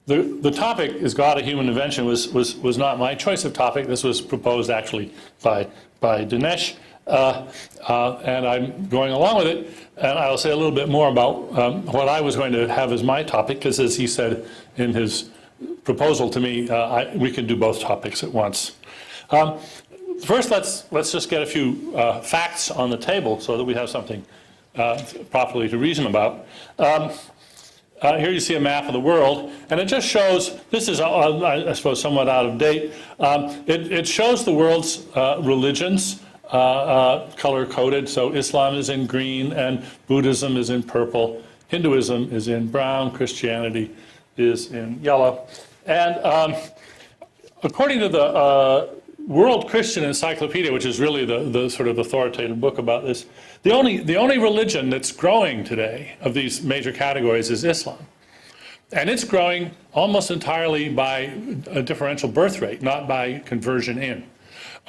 The topic is God, a human invention was not my choice of topic. This was proposed actually by Dinesh, and I'm going along with it. And I'll say a little bit more about what I was going to have as my topic, because as he said in his proposal to me, we can do both topics at once. First, let's just get a few facts on the table so that we have something properly to reason about. Here you see a map of the world, and it just shows, this is, I suppose, somewhat out of date. It shows the world's religions color-coded, so Islam is in green, and Buddhism is in purple, Hinduism is in brown, Christianity is in yellow. And according to the World Christian Encyclopedia, which is really the sort of authoritative book about this, the only religion that's growing today of these major categories is Islam. And it's growing almost entirely by a differential birth rate, not by conversion in.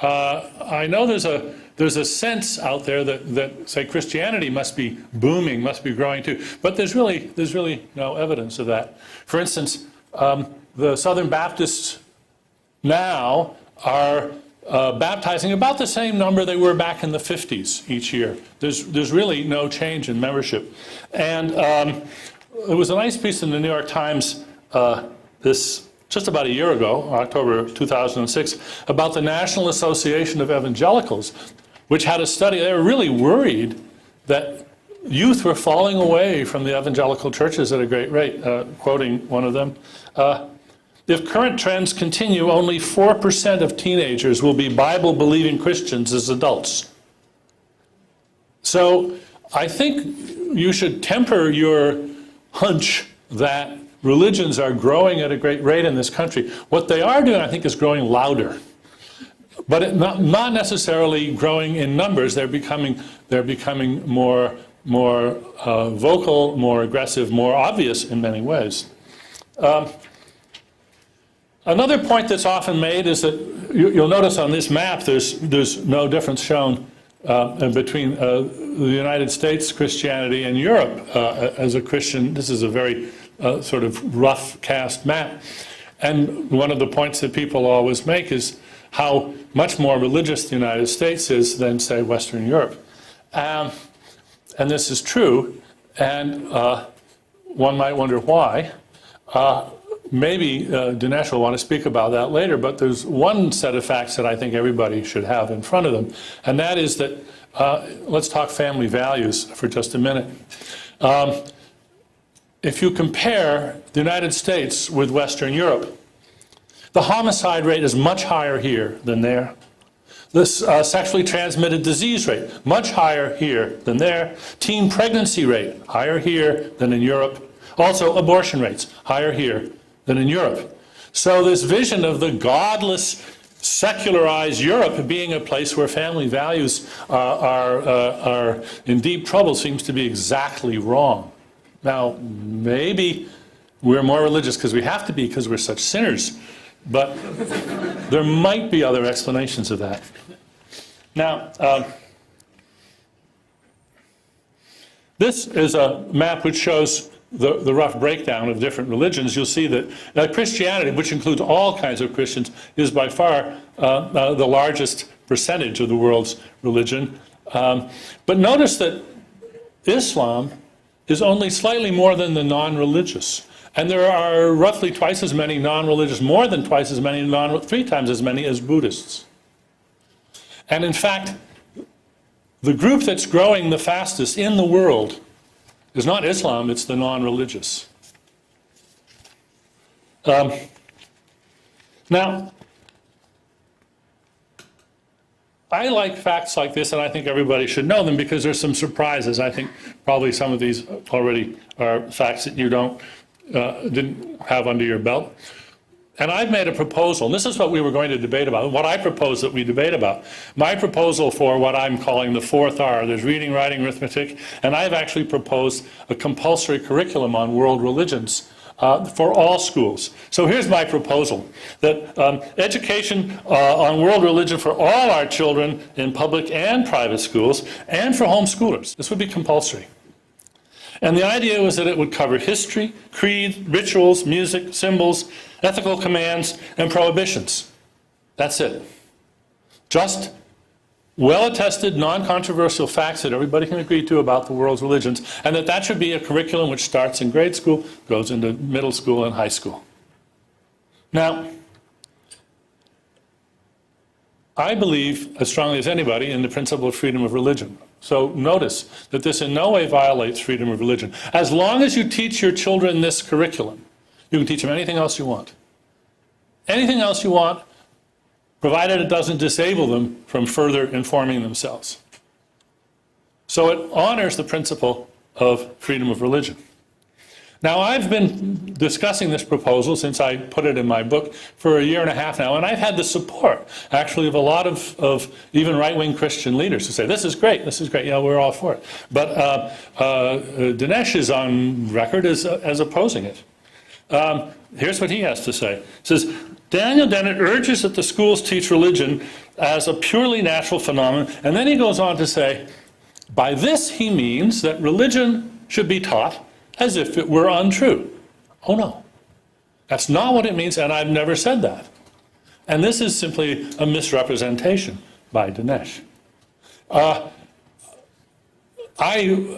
I know there's a sense out there that say Christianity must be booming, must be growing too, but there's really no evidence of that. For instance, the Southern Baptists now are baptizing about the same number they were back in the 50s each year. There's really no change in membership. And there was a nice piece in the New York Times just about a year ago, October 2006, about the National Association of Evangelicals, which had a study. They were really worried that youth were falling away from the evangelical churches at a great rate, quoting one of them. If current trends continue, only 4% of teenagers will be Bible-believing Christians as adults. So I think you should temper your hunch that religions are growing at a great rate in this country. What they are doing, I think, is growing louder. But not necessarily growing in numbers. They're becoming more vocal, more aggressive, more obvious in many ways. Another point that's often made is that you'll notice on this map there's no difference shown between the United States Christianity and Europe as a Christian. This is a very sort of rough cast map. And one of the points that people always make is how much more religious the United States is than, say, Western Europe. And this is true, and one might wonder why. Maybe Dinesh will want to speak about that later, but there's one set of facts that I think everybody should have in front of them, and that is that, let's talk family values for just a minute. If you compare the United States with Western Europe, the homicide rate is much higher here than there. The sexually transmitted disease rate, much higher here than there. Teen pregnancy rate, higher here than in Europe. Also, abortion rates, higher here than in Europe. So this vision of the godless, secularized Europe being a place where family values are in deep trouble seems to be exactly wrong. Now, maybe we're more religious because we have to be, because we're such sinners, but there might be other explanations of that. Now, this is a map which shows the rough breakdown of different religions. You'll see that Christianity, which includes all kinds of Christians, is by far the largest percentage of the world's religion. But notice that Islam is only slightly more than the non-religious. And there are roughly twice as many non-religious, more than twice as many, 3 times as many as Buddhists. And in fact, the group that's growing the fastest in the world is not Islam, it's the non-religious. Now, I like facts like this, and I think everybody should know them because there's some surprises. I think probably some of these already are facts that you didn't have under your belt. And I've made a proposal, and this is what we were going to debate about, what I propose that we debate about. My proposal for what I'm calling the 4th R, there's reading, writing, arithmetic, and I've actually proposed a compulsory curriculum on world religions for all schools. So here's my proposal, that education on world religion for all our children in public and private schools, and for homeschoolers. This would be compulsory. And the idea was that it would cover history, creed, rituals, music, symbols, ethical commands, and prohibitions. That's it. Just well-attested, non-controversial facts that everybody can agree to about the world's religions, and that should be a curriculum which starts in grade school, goes into middle school and high school. Now, I believe as strongly as anybody in the principle of freedom of religion. So notice that this in no way violates freedom of religion. As long as you teach your children this curriculum, you can teach them anything else you want. Anything else you want, provided it doesn't disable them from further informing themselves. So it honors the principle of freedom of religion. Now, I've been discussing this proposal since I put it in my book for 1.5 years now, and I've had the support, actually, of a lot of even right-wing Christian leaders who say, this is great, yeah, we're all for it. But Dinesh is on record as opposing it. Here's what he has to say. He says, Daniel Dennett urges that the schools teach religion as a purely natural phenomenon, and then he goes on to say, by this he means that religion should be taught as if it were untrue. Oh no, that's not what it means, and I've never said that. And this is simply a misrepresentation by Dinesh. I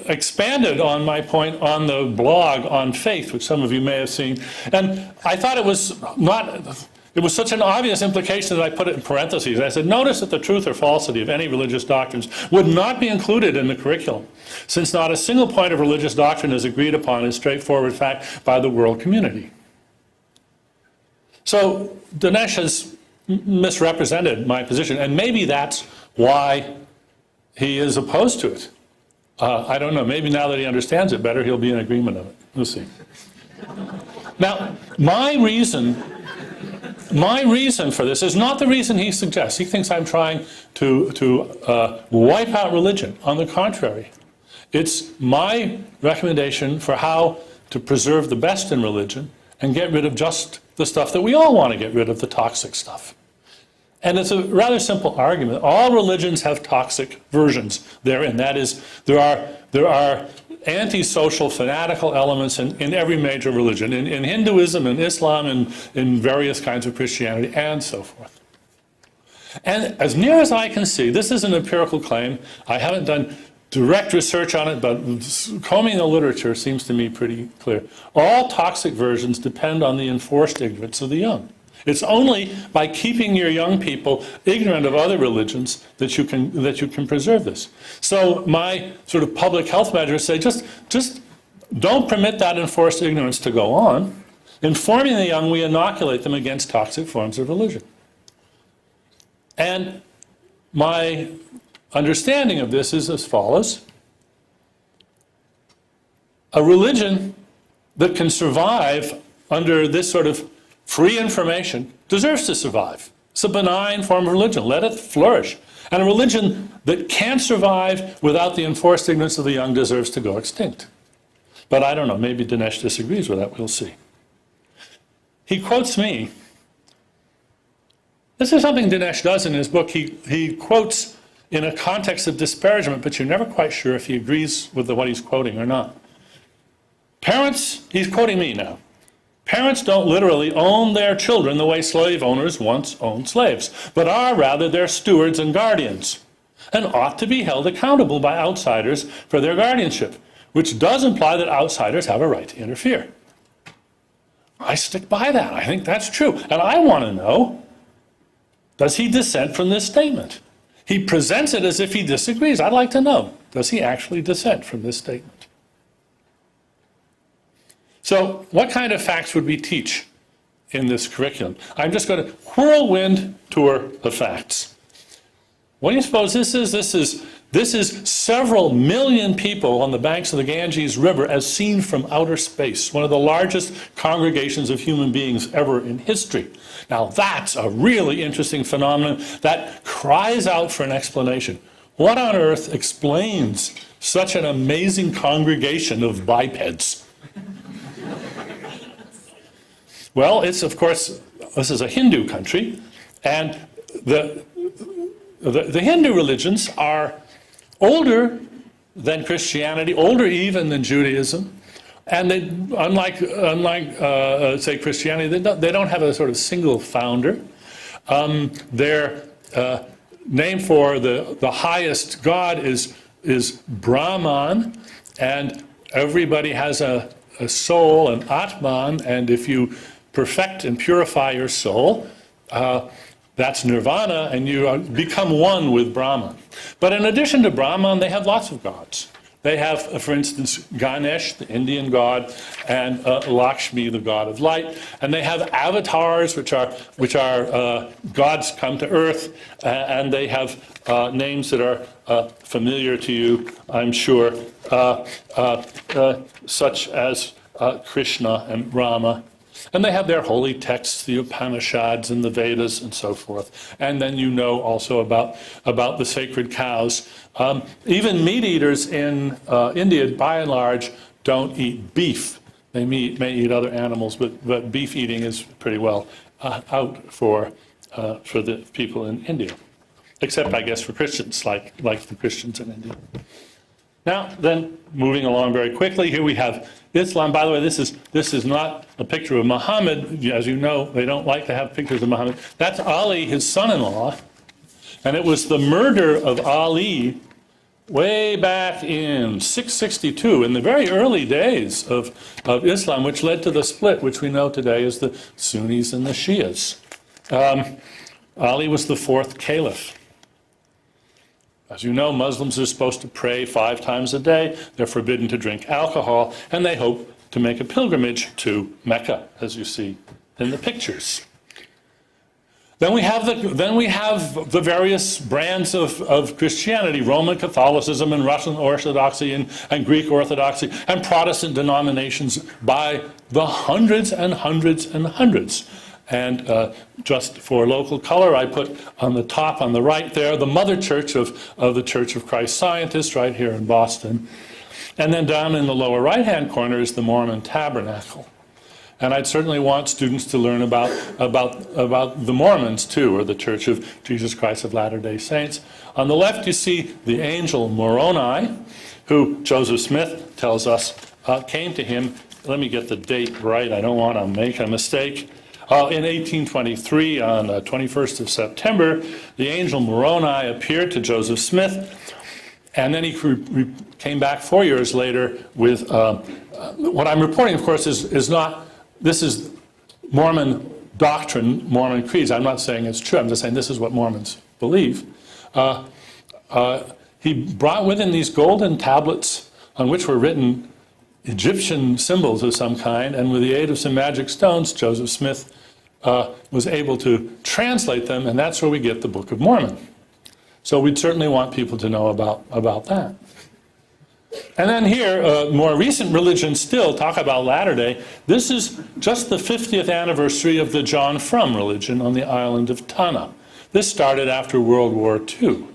expanded on my point on the blog on faith, which some of you may have seen, and I thought it was such an obvious implication that I put it in parentheses. I said, notice that the truth or falsity of any religious doctrines would not be included in the curriculum, since not a single point of religious doctrine is agreed upon in straightforward fact by the world community. So Dinesh has misrepresented my position, and maybe that's why he is opposed to it. I don't know, maybe now that he understands it better, he'll be in agreement of it. We'll see. Now, my reason for this is not the reason he suggests. He thinks I'm trying to wipe out religion. On the contrary, it's my recommendation for how to preserve the best in religion and get rid of just the stuff that we all want to get rid of, the toxic stuff. And it's a rather simple argument. All religions have toxic versions therein. That is, there are antisocial, fanatical elements in every major religion, in Hinduism, in Islam, in various kinds of Christianity, and so forth. And as near as I can see, this is an empirical claim. I haven't done direct research on it, but combing the literature seems to me pretty clear. All toxic versions depend on the enforced ignorance of the young. It's only by keeping your young people ignorant of other religions that you can preserve this. So my sort of public health measures say just don't permit that enforced ignorance to go on. Informing the young, we inoculate them against toxic forms of religion. And my understanding of this is as follows. A religion that can survive under this sort of free information deserves to survive. It's a benign form of religion. Let it flourish. And a religion that can't survive without the enforced ignorance of the young deserves to go extinct. But I don't know. Maybe Dinesh disagrees with that. We'll see. He quotes me. This is something Dinesh does in his book. He quotes in a context of disparagement, but you're never quite sure if he agrees with what he's quoting or not. Parents, he's quoting me now. Parents don't literally own their children the way slave owners once owned slaves, but are rather their stewards and guardians, and ought to be held accountable by outsiders for their guardianship, which does imply that outsiders have a right to interfere. I stick by that. I think that's true. And I want to know, does he dissent from this statement? He presents it as if he disagrees. I'd like to know, does he actually dissent from this statement? So what kind of facts would we teach in this curriculum? I'm just going to whirlwind tour the facts. What do you suppose this is? This is several million people on the banks of the Ganges River as seen from outer space, one of the largest congregations of human beings ever in history. Now that's a really interesting phenomenon that cries out for an explanation. What on earth explains such an amazing congregation of bipeds? Well, it's, of course, this is a Hindu country, and the Hindu religions are older than Christianity, older even than Judaism. And they, unlike say Christianity, they don't have a sort of single founder. Their name for the highest god is Brahman, and everybody has a soul, an Atman, and if you perfect and purify your soul, that's nirvana, and you become one with Brahman. But in addition to Brahman, they have lots of gods. They have, for instance, Ganesh, the Indian god, and Lakshmi, the god of light. And they have avatars, which are gods come to earth, and they have names that are familiar to you, I'm sure, such as Krishna and Rama. And they have their holy texts, the Upanishads and the Vedas and so forth. And then you know also about the sacred cows. Even meat eaters in India, by and large, don't eat beef. They may eat other animals, but beef eating is pretty well out for the people in India. Except, I guess, for Christians, like the Christians in India. Now, then, moving along very quickly, here we have Islam. By the way, this is not a picture of Muhammad. As you know, they don't like to have pictures of Muhammad. That's Ali, his son-in-law. And it was the murder of Ali way back in 662, in the very early days of Islam, which led to the split, which we know today as the Sunnis and the Shias. Ali was the fourth caliph. As you know, Muslims are supposed to pray 5 times a day. They're forbidden to drink alcohol, and they hope to make a pilgrimage to Mecca, as you see in the pictures. Then we have the various brands of Christianity: Roman Catholicism and Russian Orthodoxy and Greek Orthodoxy and Protestant denominations by the hundreds and hundreds and hundreds. And just for local color, I put on the top, on the right there, the mother church of the Church of Christ Scientists right here in Boston. And then down in the lower right-hand corner is the Mormon Tabernacle. And I'd certainly want students to learn about the Mormons, too, or the Church of Jesus Christ of Latter-day Saints. On the left, you see the angel Moroni, who Joseph Smith tells us came to him. Let me get the date right. I don't want to make a mistake. In 1823, on the 21st of September, the angel Moroni appeared to Joseph Smith, and then he came back 4 years later with, what I'm reporting, of course, is not, this is Mormon doctrine, Mormon creeds. I'm not saying it's true, I'm just saying this is what Mormons believe. He brought with him these golden tablets on which were written Egyptian symbols of some kind, and with the aid of some magic stones, Joseph Smith was able to translate them, and that's where we get the Book of Mormon. So we'd certainly want people to know about that. And then here, more recent religions still talk about Latter-day. This is just the 50th anniversary of the John Frum religion on the island of Tanna. This started after World War II.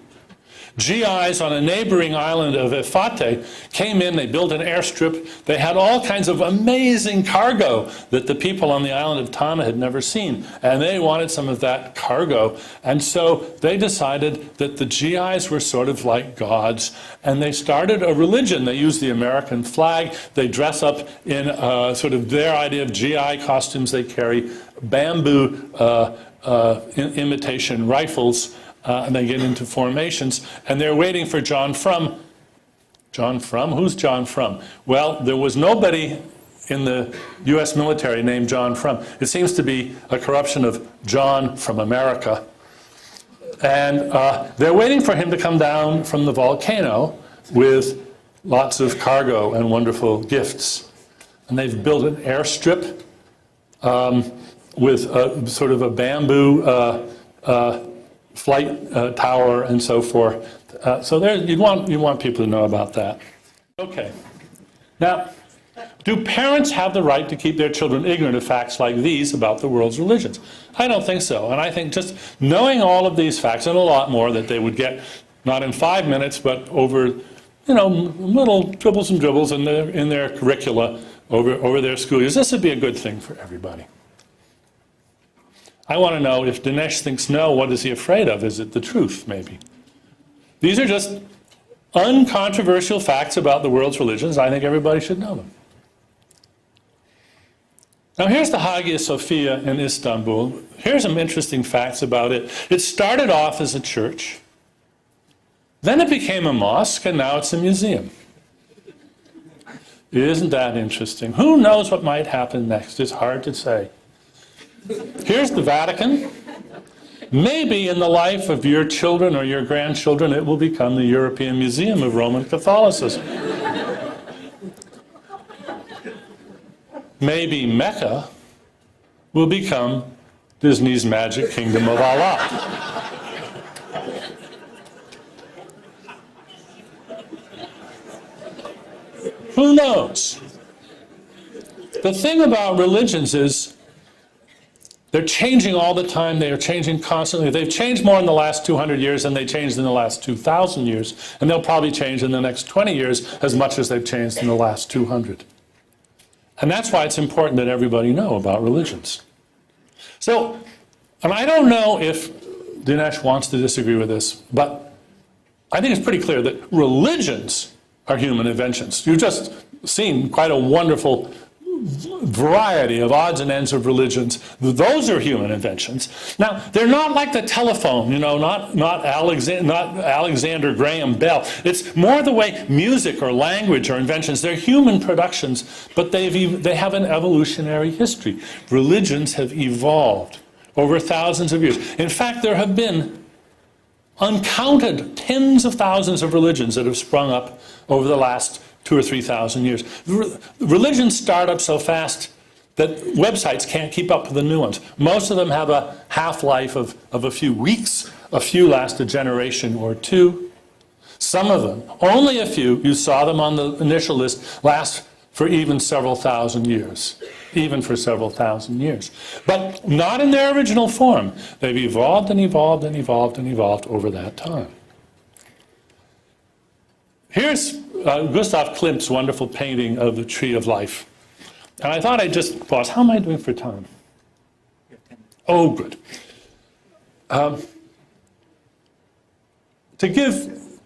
GIs on a neighboring island of Efate came in, they built an airstrip, they had all kinds of amazing cargo that the people on the island of Tanna had never seen, and they wanted some of that cargo, and so they decided that the GIs were sort of like gods, and they started a religion. They used the American flag, they dress up in sort of their idea of GI costumes, they carry bamboo imitation rifles, and they get into formations, and they're waiting for John Frum. John Frum? Who's John Frum? Well, there was nobody in the U.S. military named John Frum. It seems to be a corruption of John from America. And they're waiting for him to come down from the volcano with lots of cargo and wonderful gifts. And they've built an airstrip with sort of a bamboo flight tower and so forth. So there, you want people to know about that. Okay. Now, do parents have the right to keep their children ignorant of facts like these about the world's religions? I don't think so. And I think just knowing all of these facts and a lot more that they would get, not in 5 minutes, but over, little dribbles and dribbles in their curricula over their school years, this would be a good thing for everybody. I want to know if Dinesh thinks no, what is he afraid of? Is it the truth, maybe? These are just uncontroversial facts about the world's religions. I think everybody should know them. Now here's the Hagia Sophia in Istanbul. Here's some interesting facts about it. It started off as a church, then it became a mosque, and now it's a museum. Isn't that interesting? Who knows what might happen next? It's hard to say. Here's the Vatican. Maybe in the life of your children or your grandchildren, it will become the European Museum of Roman Catholicism. Maybe Mecca will become Disney's Magic Kingdom of Allah. Who knows? The thing about religions is they're changing all the time. They are changing constantly. They've changed more in the last 200 years than they changed in the last 2,000 years. And they'll probably change in the next 20 years as much as they've changed in the last 200. And that's why it's important that everybody know about religions. So, and I don't know if Dinesh wants to disagree with this, but I think it's pretty clear that religions are human inventions. You've just seen quite a wonderful variety of odds and ends of religions. Those are human inventions. Now, they're not like the telephone, not Alexander Graham Bell. It's more the way music or language are inventions. They're human productions, but they have an evolutionary history. Religions have evolved over thousands of years. In fact, there have been uncounted tens of thousands of religions that have sprung up over the last 2,000 or 3,000 years. Religions start up so fast that websites can't keep up with the new ones. Most of them have a half-life of a few weeks. A few last a generation or two. Some of them, only a few, you saw them on the initial list, last for even several thousand years. Even for several thousand years. But not in their original form. They've evolved and evolved and evolved and evolved over that time. Here's Gustav Klimt's wonderful painting of the Tree of Life. And I thought I'd just pause. How am I doing for time? Oh, good. To give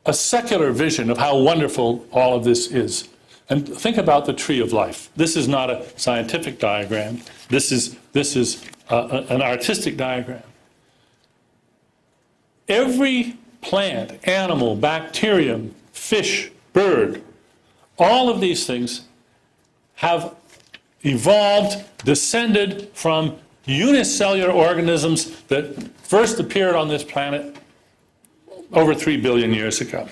a secular vision of how wonderful all of this is, and think about the Tree of Life. This is not a scientific diagram. This is an artistic diagram. Every plant, animal, bacterium, fish, bird, all of these things have evolved, descended from unicellular organisms that first appeared on this planet over 3 billion years ago.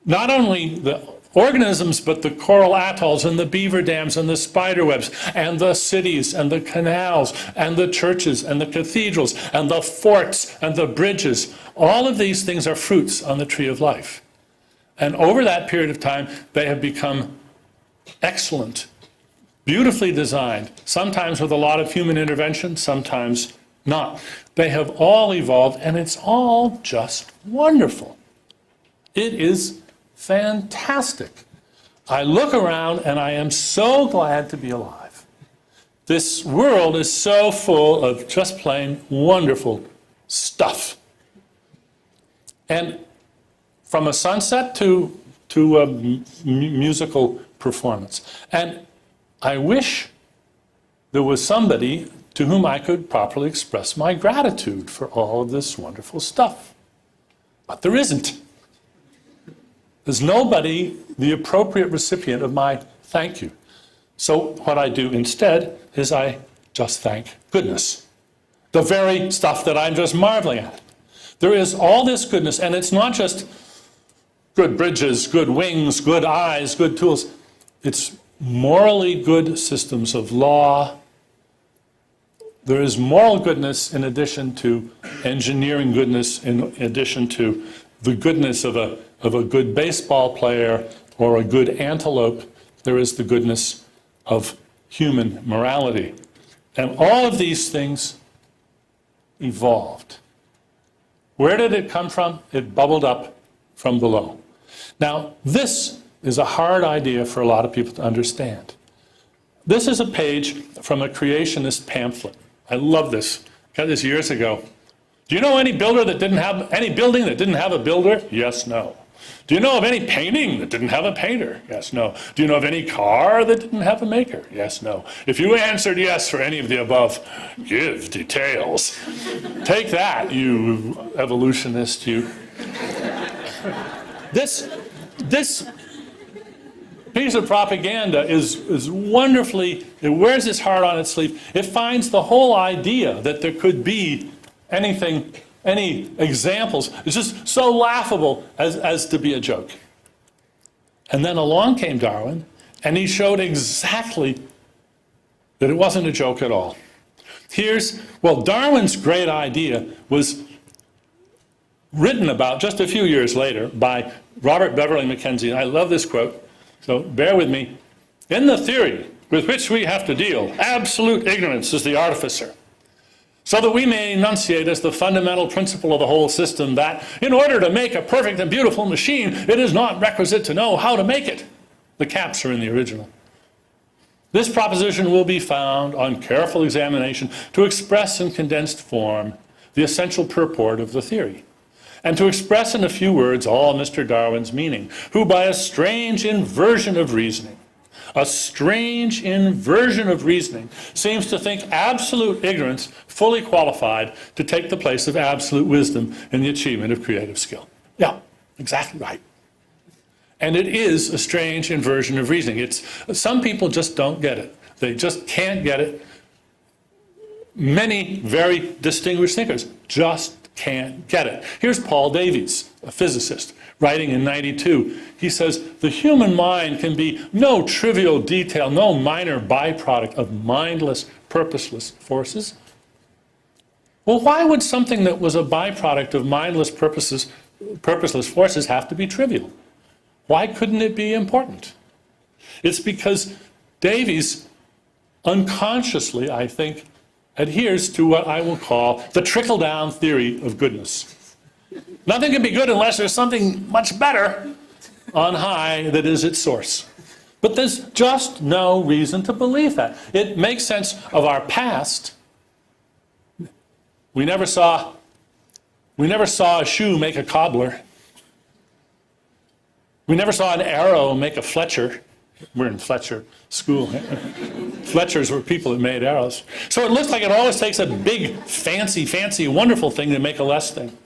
Not only the organisms, but the coral atolls and the beaver dams and the spider webs and the cities and the canals and the churches and the cathedrals and the forts and the bridges. All of these things are fruits on the Tree of Life. And over that period of time, they have become excellent, beautifully designed, sometimes with a lot of human intervention, sometimes not. They have all evolved, and it's all just wonderful. It is fantastic. I look around and I am so glad to be alive. This world is so full of just plain wonderful stuff. And from a sunset to a musical performance. And I wish there was somebody to whom I could properly express my gratitude for all of this wonderful stuff. But there isn't. There's nobody the appropriate recipient of my thank you. So what I do instead is I just thank goodness. The very stuff that I'm just marveling at. There is all this goodness, and it's not just good bridges, good wings, good eyes, good tools. It's morally good systems of law. There is moral goodness in addition to engineering goodness, in addition to the goodness of a good baseball player or a good antelope. There is the goodness of human morality. And all of these things evolved. Where did it come from? It bubbled up from below. Now, this is a hard idea for a lot of people to understand. This is a page from a creationist pamphlet. I love this. I got this years ago. Do you know any building that didn't have a builder? Yes, no. Do you know of any painting that didn't have a painter? Yes, no. Do you know of any car that didn't have a maker? Yes, no. If you answered yes for any of the above, give details. Take that, you evolutionist, you. This piece of propaganda is wonderfully, it wears its heart on its sleeve. It finds the whole idea that there could be anything, any examples, it's just so laughable as to be a joke. And then along came Darwin, and he showed exactly that it wasn't a joke at all. Darwin's great idea was written about just a few years later by Robert Beverly Mackenzie, and I love this quote, so bear with me. In the theory with which we have to deal, absolute ignorance is the artificer, so that we may enunciate as the fundamental principle of the whole system that in order to make a perfect and beautiful machine, it is not requisite to know how to make it. The caps are in the original. This proposition will be found on careful examination to express in condensed form the essential purport of the theory, and to express in a few words all Mr. Darwin's meaning, who by a strange inversion of reasoning seems to think absolute ignorance fully qualified to take the place of absolute wisdom in the achievement of creative skill. Yeah, exactly right. And it is a strange inversion of reasoning. Some people just don't get it. They just can't get it. Many very distinguished thinkers just can't get it. Here's Paul Davies, a physicist, writing in '92. He says, the human mind can be no trivial detail, no minor byproduct of mindless, purposeless forces. Well, why would something that was a byproduct of mindless, purposeless forces have to be trivial? Why couldn't it be important? It's because Davies unconsciously, I think, adheres to what I will call the trickle-down theory of goodness. Nothing can be good unless there's something much better on high that is its source. But there's just no reason to believe that. It makes sense of our past. We never saw a shoe make a cobbler. We never saw an arrow make a Fletcher. We're in Fletcher school. Fletchers were people that made arrows. So it looks like it always takes a big, fancy, wonderful thing to make a less thing.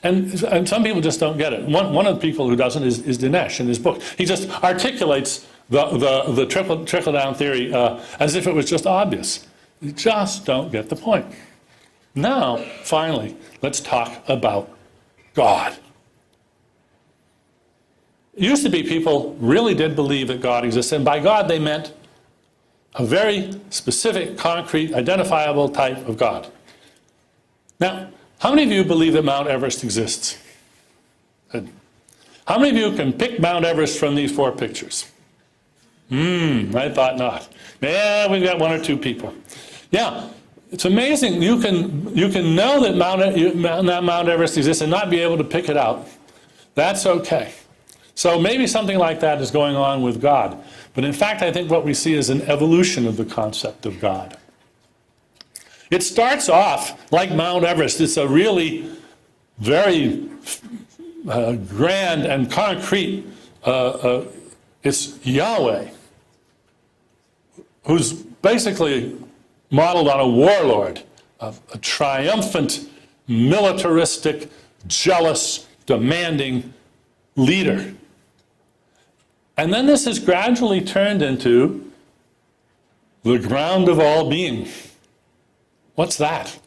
And some people just don't get it. One of the people who doesn't is Dinesh in his book. He just articulates the trickle-down theory as if it was just obvious. You just don't get the point. Now, finally, let's talk about God. It used to be people really did believe that God existed, and by God they meant a very specific, concrete, identifiable type of God. Now, how many of you believe that Mount Everest exists? Good. How many of you can pick Mount Everest from these 4 pictures? I thought not. Yeah, we've got 1 or 2 people. Yeah, it's amazing. You can know that Mount Everest exists and not be able to pick it out. That's okay. So maybe something like that is going on with God. But in fact, I think what we see is an evolution of the concept of God. It starts off like Mount Everest. It's a really very grand and concrete, it's Yahweh, who's basically modeled on a warlord, a triumphant, militaristic, jealous, demanding leader. And then this is gradually turned into the ground of all being. What's that?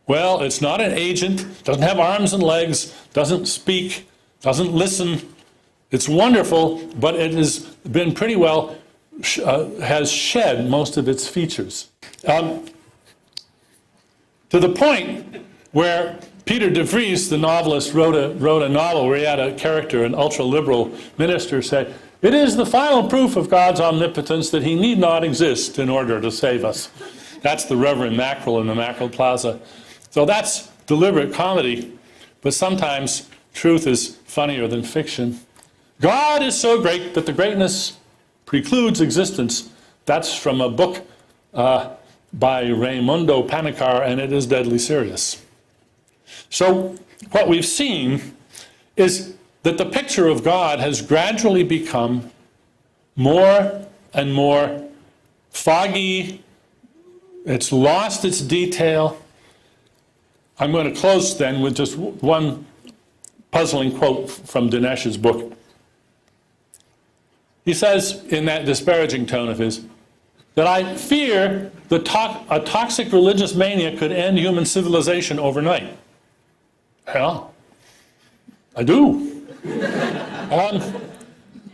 Well, it's not an agent, doesn't have arms and legs, doesn't speak, doesn't listen. It's wonderful, but it has been pretty well, has shed most of its features. To the point where Peter de Vries, the novelist, wrote a novel where he had a character, an ultra-liberal minister, say, "It is the final proof of God's omnipotence that he need not exist in order to save us." That's the Reverend Mackerel in the Mackerel Plaza. So that's deliberate comedy, but sometimes truth is funnier than fiction. God is so great that the greatness precludes existence. That's from a book by Raimundo Panikkar, and it is deadly serious. So what we've seen is that the picture of God has gradually become more and more foggy. It's lost its detail. I'm going to close then with just one puzzling quote from Dinesh's book. He says, in that disparaging tone of his, that I fear a toxic religious mania could end human civilization overnight. Well, I do.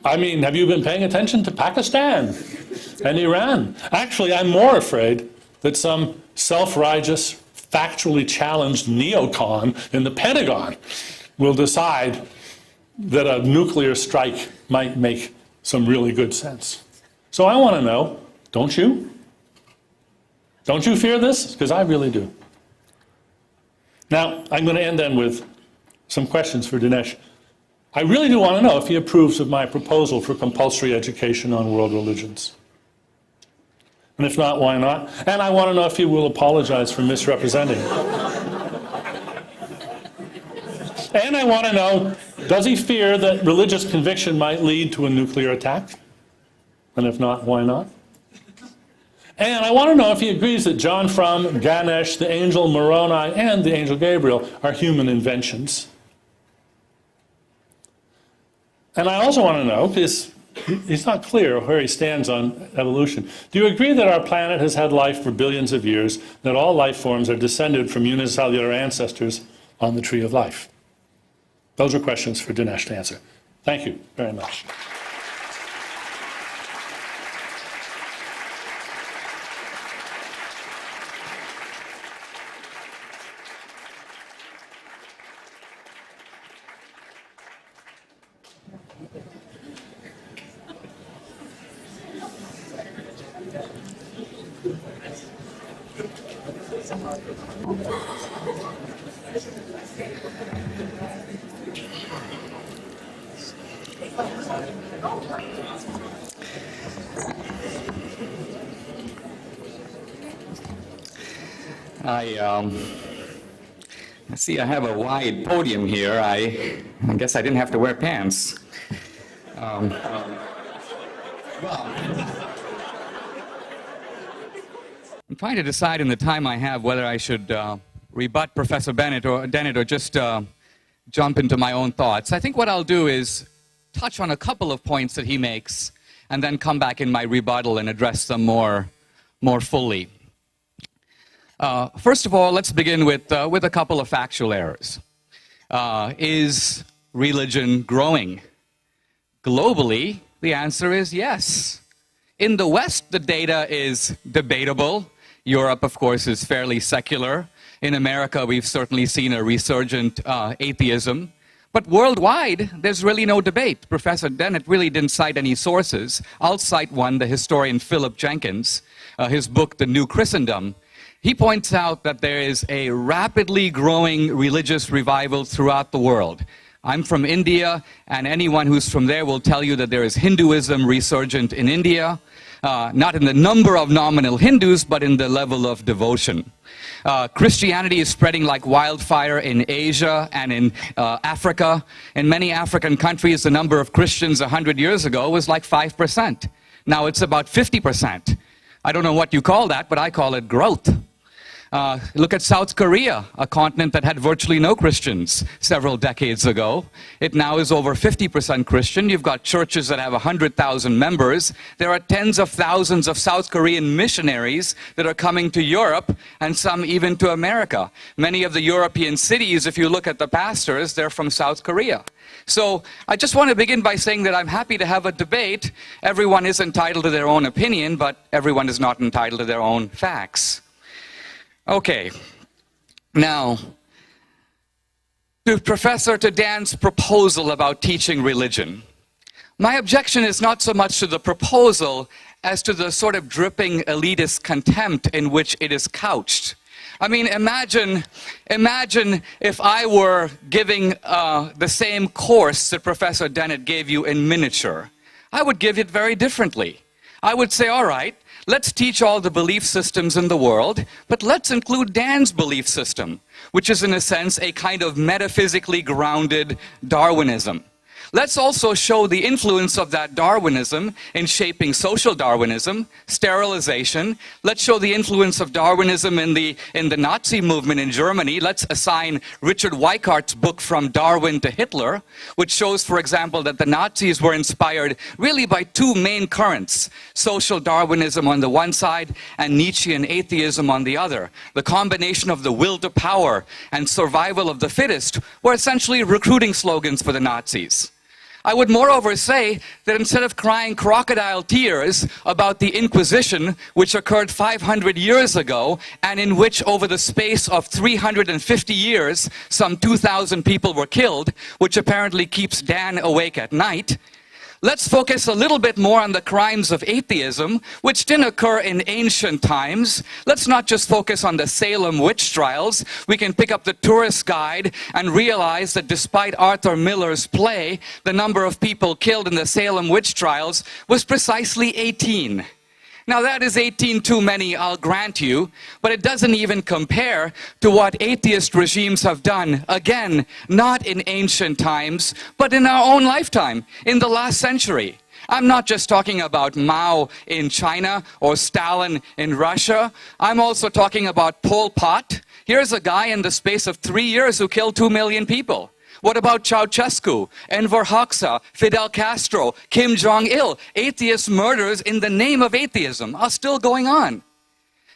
I mean, have you been paying attention to Pakistan and Iran? Actually, I'm more afraid that some self-righteous, factually challenged neocon in the Pentagon will decide that a nuclear strike might make some really good sense. So I want to know, don't you? Don't you fear this? Because I really do. Now, I'm going to end then with some questions for Dinesh. I really do want to know if he approves of my proposal for compulsory education on world religions. And if not, why not? And I want to know if he will apologize for misrepresenting it. And I want to know, does he fear that religious conviction might lead to a nuclear attack? And if not, why not? And I want to know if he agrees that John Frum, Ganesh, the angel Moroni, and the angel Gabriel are human inventions. And I also want to know, because he's not clear where he stands on evolution. Do you agree that our planet has had life for billions of years, that all life forms are descended from unicellular ancestors on the tree of life? Those are questions for Dinesh to answer. Thank you very much. I see I have a wide podium here. I guess I didn't have to wear pants. Well, I'm trying to decide in the time I have whether I should rebut Professor Dennett or just jump into my own thoughts. I think what I'll do is touch on a couple of points that he makes and then come back in my rebuttal and address them more fully. First of all, let's begin with a couple of factual errors. Is religion growing? Globally, the answer is yes. In the West, the data is debatable. Europe, of course, is fairly secular. In America, we've certainly seen a resurgent atheism. But worldwide, there's really no debate. Professor Dennett really didn't cite any sources. I'll cite one, the historian Philip Jenkins, his book, The New Christendom. He points out that there is a rapidly growing religious revival throughout the world. I'm from India, and anyone who's from there will tell you that there is Hinduism resurgent in India, not in the number of nominal Hindus, but in the level of devotion. Christianity is spreading like wildfire in Asia and in Africa. In many African countries, the number of Christians 100 years ago was like 5%. Now it's about 50%. I don't know what you call that, but I call it growth. Look at South Korea, a continent that had virtually no Christians several decades ago. It now is over 50% Christian. You've got churches that have 100,000 members. There are tens of thousands of South Korean missionaries that are coming to Europe, and some even to America. Many of the European cities, if you look at the pastors, they're from South Korea. So I just want to begin by saying that I'm happy to have a debate. Everyone is entitled to their own opinion, but everyone is not entitled to their own facts. Okay, now, to Dan's proposal about teaching religion, my objection is not so much to the proposal as to the sort of dripping elitist contempt in which it is couched. I mean, imagine if I were giving the same course that Professor Dennett gave you in miniature. I would give it very differently. I would say, all right, Let's teach all the belief systems in the world, but let's include Dan's belief system, which is in a sense a kind of metaphysically grounded Darwinism. Let's also show the influence of that Darwinism in shaping social Darwinism, sterilization. Let's show the influence of Darwinism in the Nazi movement in Germany. Let's assign Richard Weikart's book From Darwin to Hitler, which shows, for example, that the Nazis were inspired really by two main currents, social Darwinism on the one side and Nietzschean atheism on the other. The combination of the will to power and survival of the fittest were essentially recruiting slogans for the Nazis. I would moreover say that instead of crying crocodile tears about the Inquisition, which occurred 500 years ago, and in which over the space of 350 years, some 2,000 people were killed, which apparently keeps Dan awake at night, let's focus a little bit more on the crimes of atheism, which didn't occur in ancient times. Let's not just focus on the Salem witch trials. We can pick up the tourist guide and realize that despite Arthur Miller's play, the number of people killed in the Salem witch trials was precisely 18. Now that is 18 too many, I'll grant you, but it doesn't even compare to what atheist regimes have done, again, not in ancient times, but in our own lifetime, in the last century. I'm not just talking about Mao in China or Stalin in Russia. I'm also talking about Pol Pot. Here's a guy in the space of 3 years who killed 2 million people. What about Ceausescu, Enver Hoxha, Fidel Castro, Kim Jong-il? Atheist murders in the name of atheism are still going on.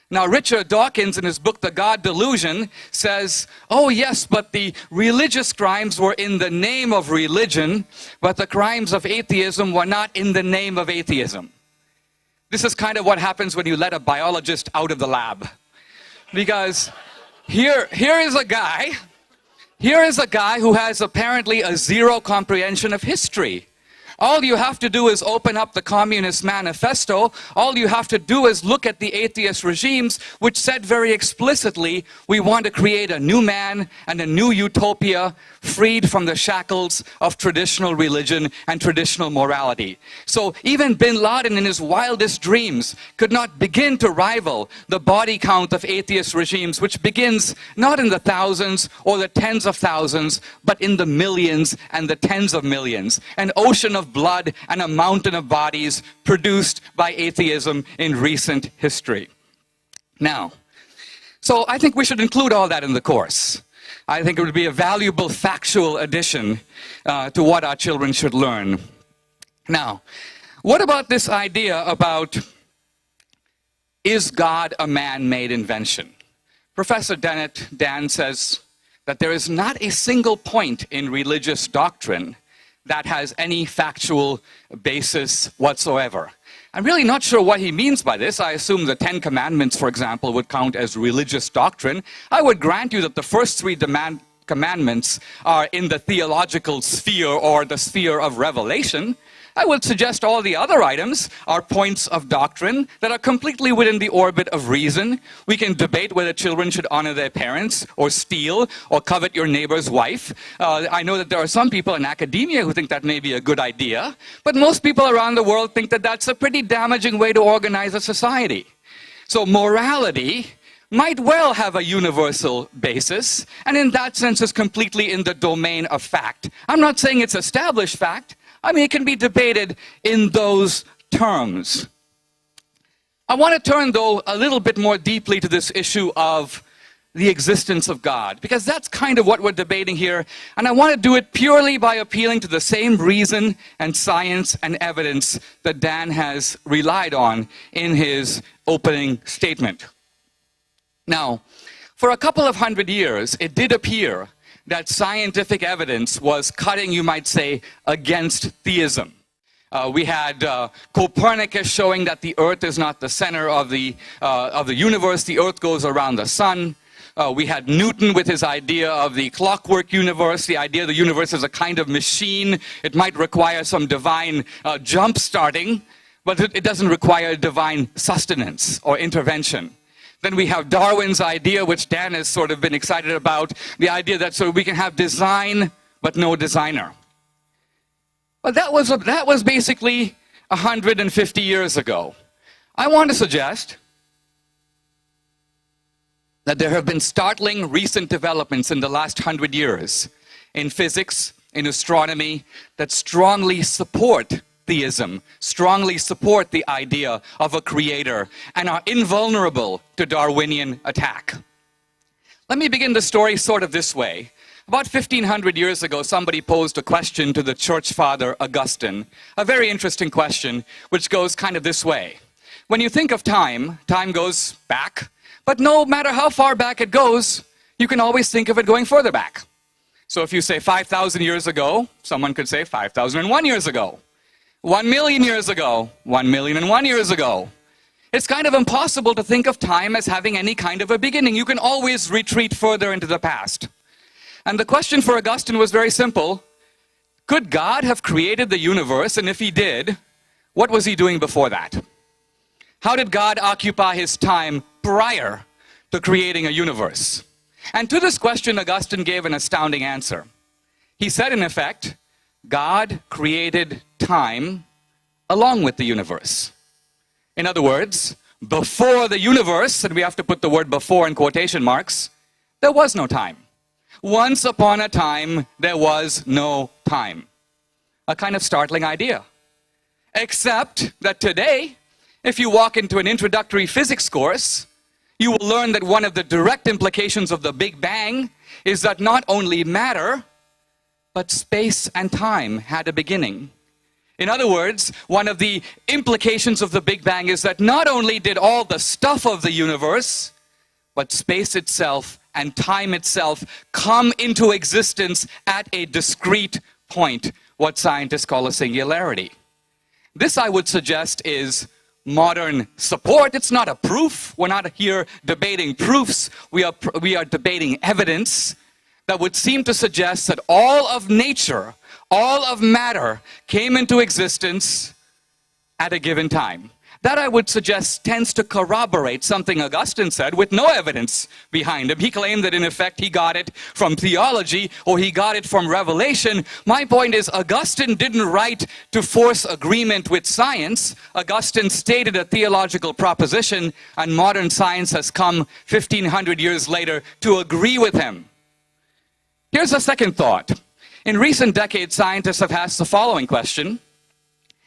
Now, Richard Dawkins, in his book, The God Delusion, says, oh yes, but the religious crimes were in the name of religion, but the crimes of atheism were not in the name of atheism. This is kind of what happens when you let a biologist out of the lab. Because here is a guy who has apparently a zero comprehension of history. All you have to do is open up the Communist Manifesto. All you have to do is look at the atheist regimes, which said very explicitly, we want to create a new man and a new utopia, freed from the shackles of traditional religion and traditional morality. So even bin Laden in his wildest dreams could not begin to rival the body count of atheist regimes, which begins not in the thousands or the tens of thousands, but in the millions and the tens of millions. An ocean of blood and a mountain of bodies produced by atheism in recent history. Now, so I think we should include all that in the course. I think it would be a valuable factual addition to what our children should learn. Now, what about this idea about, is God a man-made invention? Professor Dennett, Dan, says that there is not a single point in religious doctrine that has any factual basis whatsoever. I'm really not sure what he means by this. I assume the 10 Commandments, for example, would count as religious doctrine. I would grant you that the first 3 commandments are in the theological sphere or the sphere of revelation. I would suggest all the other items are points of doctrine that are completely within the orbit of reason. We can debate whether children should honor their parents or steal or covet your neighbor's wife. I know that there are some people in academia who think that may be a good idea, but most people around the world think that that's a pretty damaging way to organize a society. So morality might well have a universal basis, and in that sense is completely in the domain of fact. I'm not saying it's established fact. I mean, it can be debated in those terms. I want to turn, though, a little bit more deeply to this issue of the existence of God, because that's kind of what we're debating here, and I want to do it purely by appealing to the same reason and science and evidence that Dan has relied on in his opening statement. Now, for a couple of hundred years, it did appear that scientific evidence was cutting, you might say, against theism. We had Copernicus showing that the Earth is not the center of the universe. The Earth goes around the sun. We had Newton with his idea of the clockwork universe, the idea the universe is a kind of machine. It might require some divine jump starting, but it doesn't require divine sustenance or intervention. Then we have Darwin's idea, which Dan has sort of been excited about, the idea that so we can have design, but no designer. But that was basically 150 years ago. I want to suggest that there have been startling recent developments in the last 100 years in physics, in astronomy, that strongly support theism, strongly support the idea of a creator, and are invulnerable to Darwinian attack. Let me begin the story sort of this way. About 1,500 years ago, somebody posed a question to the church father Augustine, a very interesting question, which goes kind of this way. When you think of time, time goes back, but no matter how far back it goes, you can always think of it going further back. So if you say 5,000 years ago, someone could say 5,001 years ago. 1 million years ago, 1,000,001 years ago. It's kind of impossible to think of time as having any kind of a beginning. You can always retreat further into the past. And the question for Augustine was very simple. Could God have created the universe? And if he did, what was he doing before that? How did God occupy his time prior to creating a universe? And to this question, Augustine gave an astounding answer. He said, in effect, God created time along with the universe. In other words, before the universe, and we have to put the word before in quotation marks, there was no time. Once upon a time, there was no time. A kind of startling idea. Except that today, if you walk into an introductory physics course, you will learn that one of the direct implications of the Big Bang is that not only matter, but space and time had a beginning. In other words, one of the implications of the Big Bang is that not only did all the stuff of the universe, but space itself and time itself come into existence at a discrete point, what scientists call a singularity. This, I would suggest, is modern support. It's not a proof. We're not here debating proofs. We are debating evidence that would seem to suggest that all of nature, all of matter came into existence at a given time. That, I would suggest, tends to corroborate something Augustine said with no evidence behind him. He claimed that, in effect, he got it from theology or he got it from revelation. My point is, Augustine didn't write to force agreement with science. Augustine stated a theological proposition, and modern science has come 1,500 years later to agree with him. Here's a second thought. In recent decades, scientists have asked the following question,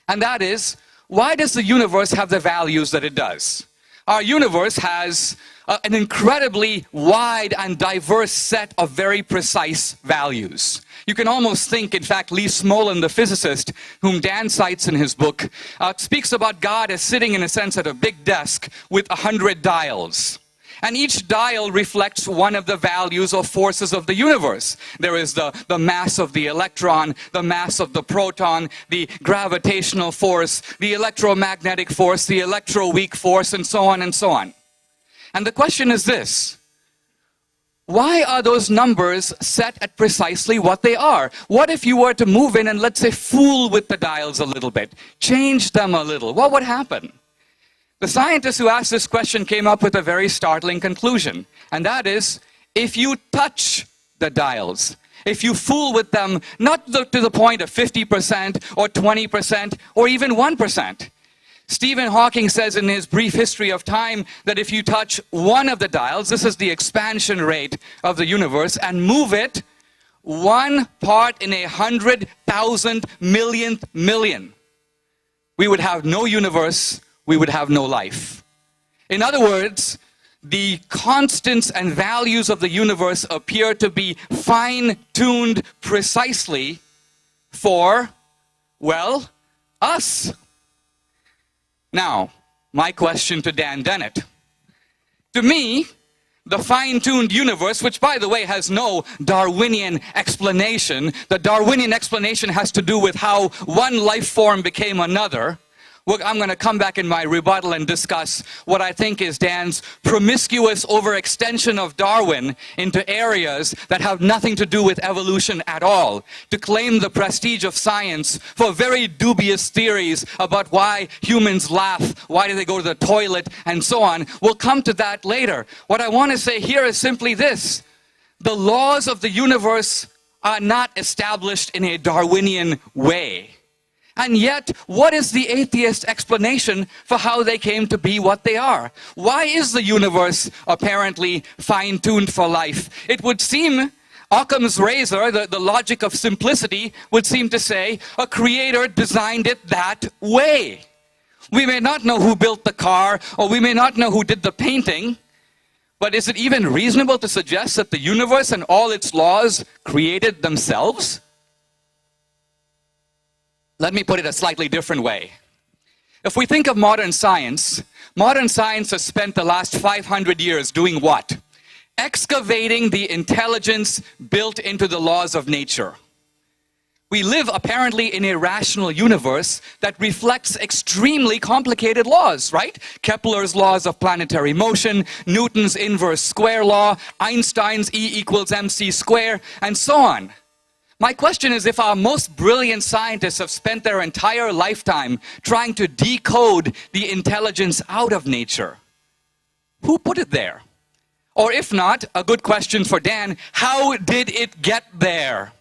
and that is, why does the universe have the values that it does? Our universe has an incredibly wide and diverse set of very precise values. You can almost think, in fact, Lee Smolin, the physicist, whom Dan cites in his book, speaks about God as sitting, in a sense, at a big desk with 100 dials. And each dial reflects one of the values or forces of the universe. There is the mass of the electron, the mass of the proton, the gravitational force, the electromagnetic force, the electroweak force, and so on and so on. And the question is this: why are those numbers set at precisely what they are? What if you were to move in and, let's say, fool with the dials a little bit, change them a little? What would happen? The scientists who asked this question came up with a very startling conclusion, and that is, if you touch the dials, if you fool with them, not to the point of 50% or 20% or even 1%. Stephen Hawking says in his brief history of time that if you touch one of the dials, this is the expansion rate of the universe, and move it 1 part in 100,000 millionth million, we would have no universe, we would have no life. In other words, the constants and values of the universe appear to be fine-tuned precisely for, well, us. Now, my question to Dan Dennett. To me, the fine-tuned universe, which, by the way, has no Darwinian explanation, the Darwinian explanation has to do with how one life form became another. I'm going to come back in my rebuttal and discuss what I think is Dan's promiscuous overextension of Darwin into areas that have nothing to do with evolution at all, to claim the prestige of science for very dubious theories about why humans laugh, why do they go to the toilet, and so on. We'll come to that later. What I want to say here is simply this: the laws of the universe are not established in a Darwinian way. And yet, what is the atheist explanation for how they came to be what they are? Why is the universe apparently fine-tuned for life? It would seem, Occam's razor, the logic of simplicity, would seem to say, a creator designed it that way. We may not know who built the car, or we may not know who did the painting, but is it even reasonable to suggest that the universe and all its laws created themselves? Let me put it a slightly different way. If we think of modern science has spent the last 500 years doing what? Excavating the intelligence built into the laws of nature. We live apparently in a rational universe that reflects extremely complicated laws, right? Kepler's laws of planetary motion, Newton's inverse square law, Einstein's E equals mc squared, and so on. My question is, if our most brilliant scientists have spent their entire lifetime trying to decode the intelligence out of nature, who put it there? Or if not, a good question for Dan, how did it get there?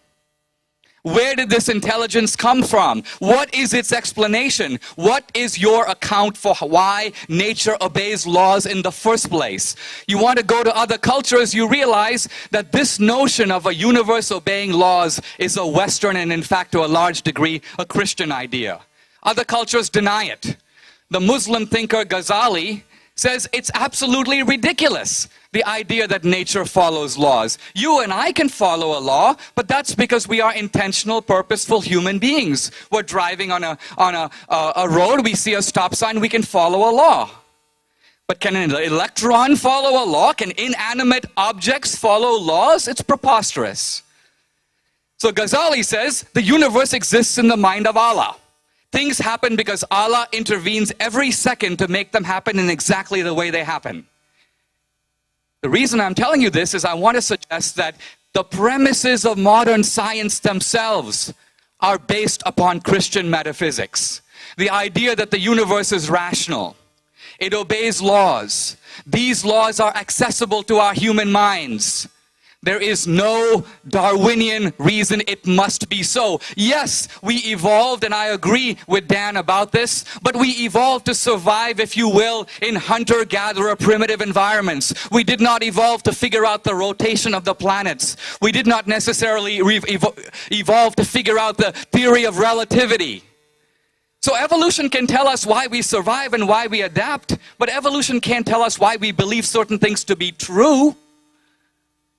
Where did this intelligence come from? What is its explanation? What is your account for why nature obeys laws in the first place? You want to go to other cultures, you realize that this notion of a universe obeying laws is a Western and in fact to a large degree a Christian idea. Other cultures deny it. The Muslim thinker Ghazali says it's absolutely ridiculous, the idea that nature follows laws. You and I can follow a law, but that's because we are intentional, purposeful human beings. We're driving on a road, we see a stop sign, we can follow a law. But can an electron follow a law? Can inanimate objects follow laws? It's preposterous. So Ghazali says the universe exists in the mind of Allah. Things happen because Allah intervenes every second to make them happen in exactly the way they happen. The reason I'm telling you this is I want to suggest that the premises of modern science themselves are based upon Christian metaphysics. The idea that the universe is rational. It obeys laws. These laws are accessible to our human minds. There is no Darwinian reason it must be so. Yes, we evolved, and I agree with Dan about this, but we evolved to survive, if you will, in hunter-gatherer primitive environments. We did not evolve to figure out the rotation of the planets. We did not necessarily evolve to figure out the theory of relativity. So evolution can tell us why we survive and why we adapt, but evolution can't tell us why we believe certain things to be true.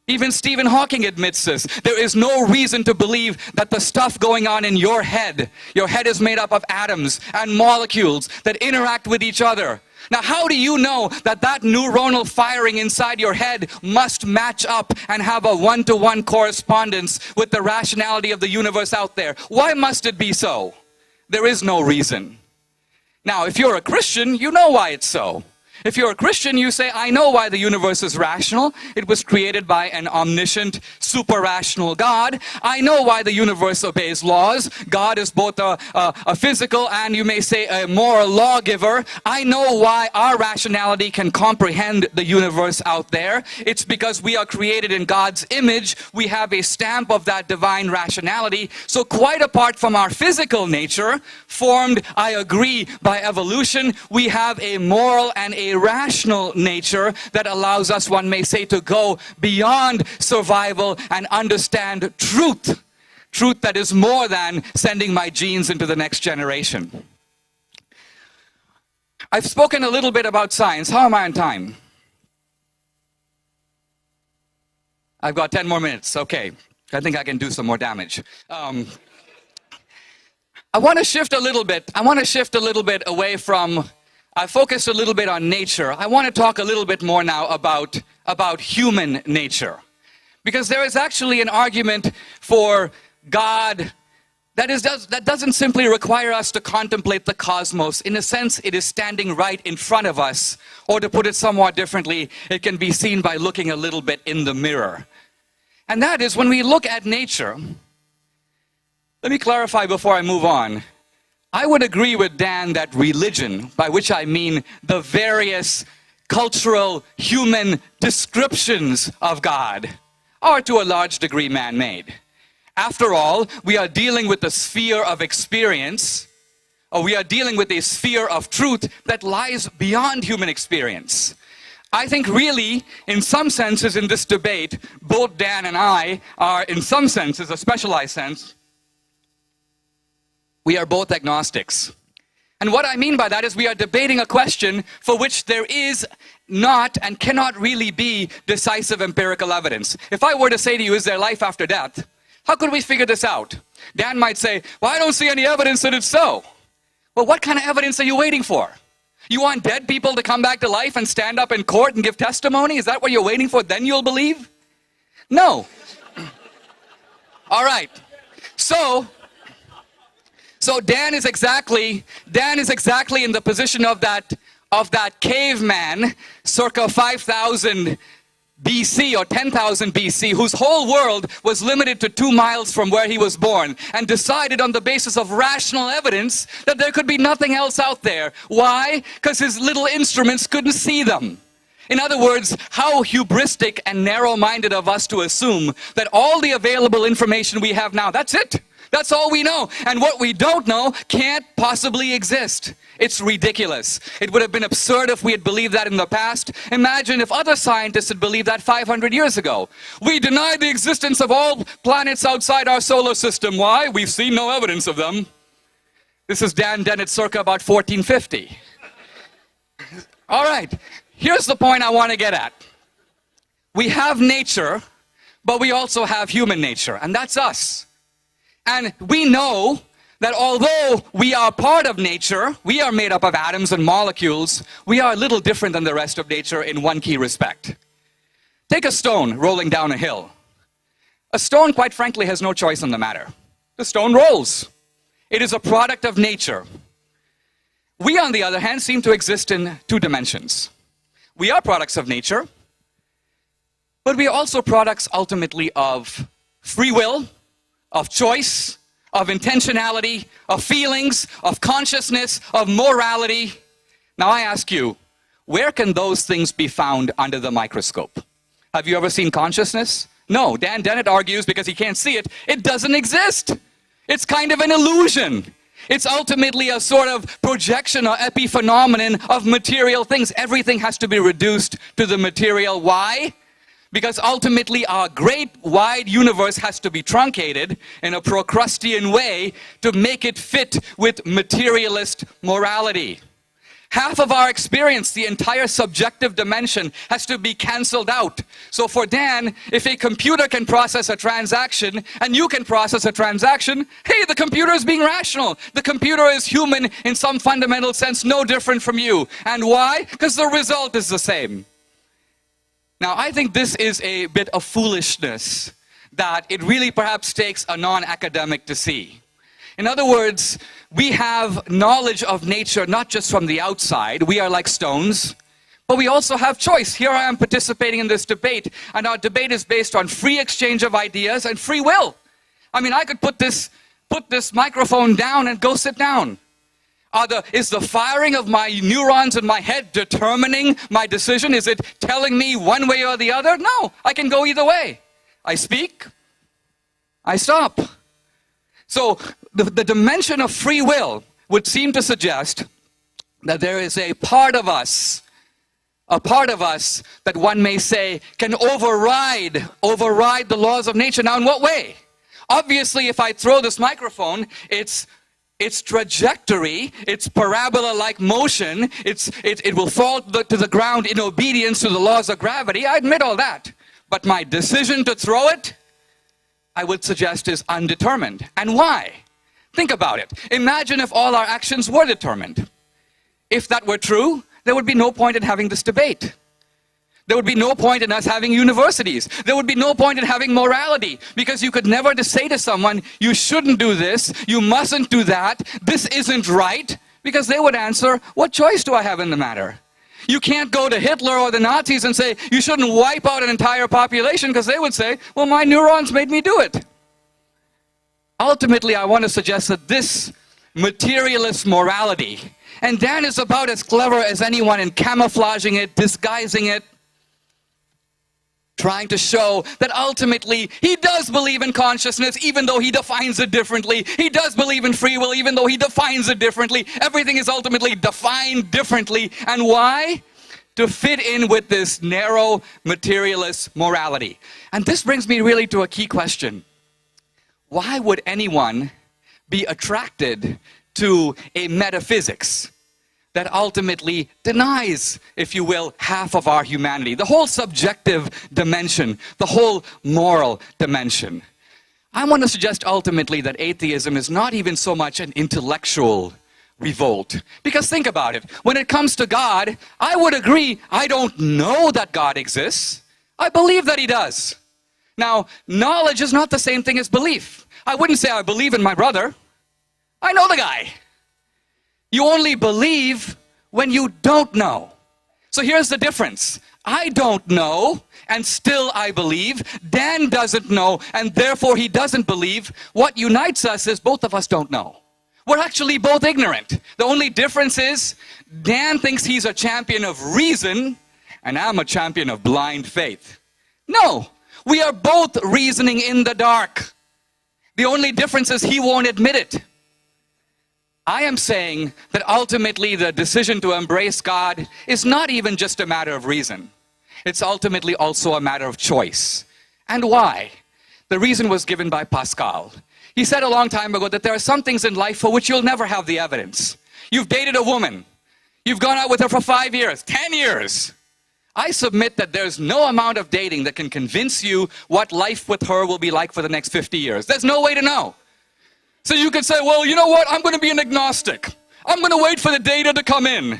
Even Stephen Hawking admits this. There is no reason to believe that the stuff going on in your head is made up of atoms and molecules that interact with each other. Now, how do you know that that neuronal firing inside your head must match up and have a one-to-one correspondence with the rationality of the universe out there? Why must it be so? There is no reason. Now, if you're a Christian, you know why it's so. If you're a Christian, you say, I know why the universe is rational. It was created by an omniscient, super-rational God. I know why the universe obeys laws. God is both a physical and, you may say, a moral lawgiver. I know why our rationality can comprehend the universe out there. It's because we are created in God's image. We have a stamp of that divine rationality. So quite apart from our physical nature, formed, I agree, by evolution, we have a moral and a rational nature that allows us, one may say, to go beyond survival and understand truth. Truth that is more than sending my genes into the next generation. I've spoken a little bit about science. How am I on time? I've got 10 more minutes. Okay. I think I can do some more damage. I want to shift a little bit. Away from, I focused a little bit on nature. I want to talk a little bit more now about human nature. Because there is actually an argument for God that doesn't simply require us to contemplate the cosmos. In a sense, it is standing right in front of us. Or to put it somewhat differently, it can be seen by looking a little bit in the mirror. And that is, when we look at nature, let me clarify before I move on. I would agree with Dan that religion, by which I mean the various cultural human descriptions of God, are to a large degree man-made. After all, we are dealing with the sphere of experience, or we are dealing with a sphere of truth that lies beyond human experience. I think really, in some senses in this debate, both Dan and I are, in some senses, a specialized sense, we are both agnostics. And what I mean by that is we are debating a question for which there is not and cannot really be decisive empirical evidence. If I were to say to you, is there life after death? How could we figure this out? Dan might say, well, I don't see any evidence that it's so. Well, what kind of evidence are you waiting for? You want dead people to come back to life and stand up in court and give testimony? Is that what you're waiting for? Then you'll believe? No. All right. So Dan is exactly in the position of that caveman circa 5,000 BC or 10,000 BC, whose whole world was limited to 2 miles from where he was born, and decided on the basis of rational evidence that there could be nothing else out there. Why? Because his little instruments couldn't see them. In other words, how hubristic and narrow-minded of us to assume that all the available information we have now, that's it. That's all we know. And what we don't know can't possibly exist. It's ridiculous. It would have been absurd if we had believed that in the past. Imagine if other scientists had believed that 500 years ago. We deny the existence of all planets outside our solar system. Why? We've seen no evidence of them. This is Dan Dennett circa about 1450. All right. Here's the point I want to get at. We have nature, but we also have human nature, and that's us. And we know that although we are part of nature, we are made up of atoms and molecules, we are a little different than the rest of nature in one key respect. Take a stone rolling down a hill. A stone, quite frankly, has no choice in the matter. The stone rolls. It is a product of nature. We, on the other hand, seem to exist in 2 dimensions. We are products of nature, but we are also products ultimately of free will, of choice, of intentionality, of feelings, of consciousness, of morality. Now I ask you, where can those things be found under the microscope? Have you ever seen consciousness? No. Dan Dennett argues, because he can't see it, it doesn't exist. It's kind of an illusion. It's ultimately a sort of projection or epiphenomenon of material things. Everything has to be reduced to the material. Why? Because ultimately our great wide universe has to be truncated in a Procrustean way to make it fit with materialist morality. Half of our experience, the entire subjective dimension, has to be cancelled out. So for Dan, if a computer can process a transaction and you can process a transaction, hey, the computer is being rational. The computer is human in some fundamental sense, no different from you. And why? Because the result is the same. Now, I think this is a bit of foolishness that it really perhaps takes a non-academic to see. In other words, we have knowledge of nature not just from the outside, we are like stones, but we also have choice. Here I am participating in this debate, and our debate is based on free exchange of ideas and free will. I mean, I could put this microphone down and go sit down. Is the firing of my neurons in my head determining my decision? Is it telling me one way or the other? No, I can go either way. I speak, I stop. So the dimension of free will would seem to suggest that there is a part of us that one may say can override the laws of nature. Now, in what way? Obviously, if I throw this microphone, its trajectory, its parabola-like motion, it will fall to the ground in obedience to the laws of gravity. I admit all that. But my decision to throw it, I would suggest, is undetermined. And why? Think about it. Imagine if all our actions were determined. If that were true, there would be no point in having this debate. There would be no point in us having universities. There would be no point in having morality, because you could never just say to someone, you shouldn't do this, you mustn't do that, this isn't right, because they would answer, what choice do I have in the matter? You can't go to Hitler or the Nazis and say, you shouldn't wipe out an entire population, because they would say, well, my neurons made me do it. Ultimately, I want to suggest that this materialist morality, and Dan is about as clever as anyone in camouflaging it, disguising it, trying to show that ultimately he does believe in consciousness even though he defines it differently. He does believe in free will even though he defines it differently. Everything is ultimately defined differently. And why? To fit in with this narrow materialist morality. And this brings me really to a key question. Why would anyone be attracted to a metaphysics that ultimately denies, if you will, half of our humanity, the whole subjective dimension, the whole moral dimension? I want to suggest ultimately that atheism is not even so much an intellectual revolt. Because think about it, when it comes to God, I would agree, I don't know that God exists. I believe that he does. Now, knowledge is not the same thing as belief. I wouldn't say I believe in my brother. I know the guy. You only believe when you don't know. So here's the difference. I don't know, and still I believe. Dan doesn't know, and therefore he doesn't believe. What unites us is both of us don't know. We're actually both ignorant. The only difference is Dan thinks he's a champion of reason, and I'm a champion of blind faith. No, we are both reasoning in the dark. The only difference is he won't admit it. I am saying that ultimately the decision to embrace God is not even just a matter of reason. It's ultimately also a matter of choice. And why? The reason was given by Pascal. He said a long time ago that there are some things in life for which you'll never have the evidence. You've dated a woman. You've gone out with her for 5 years, 10 years. I submit that there's no amount of dating that can convince you what life with her will be like for the next 50 years. There's no way to know. So you could say, well, you know what? I'm going to be an agnostic. I'm going to wait for the data to come in.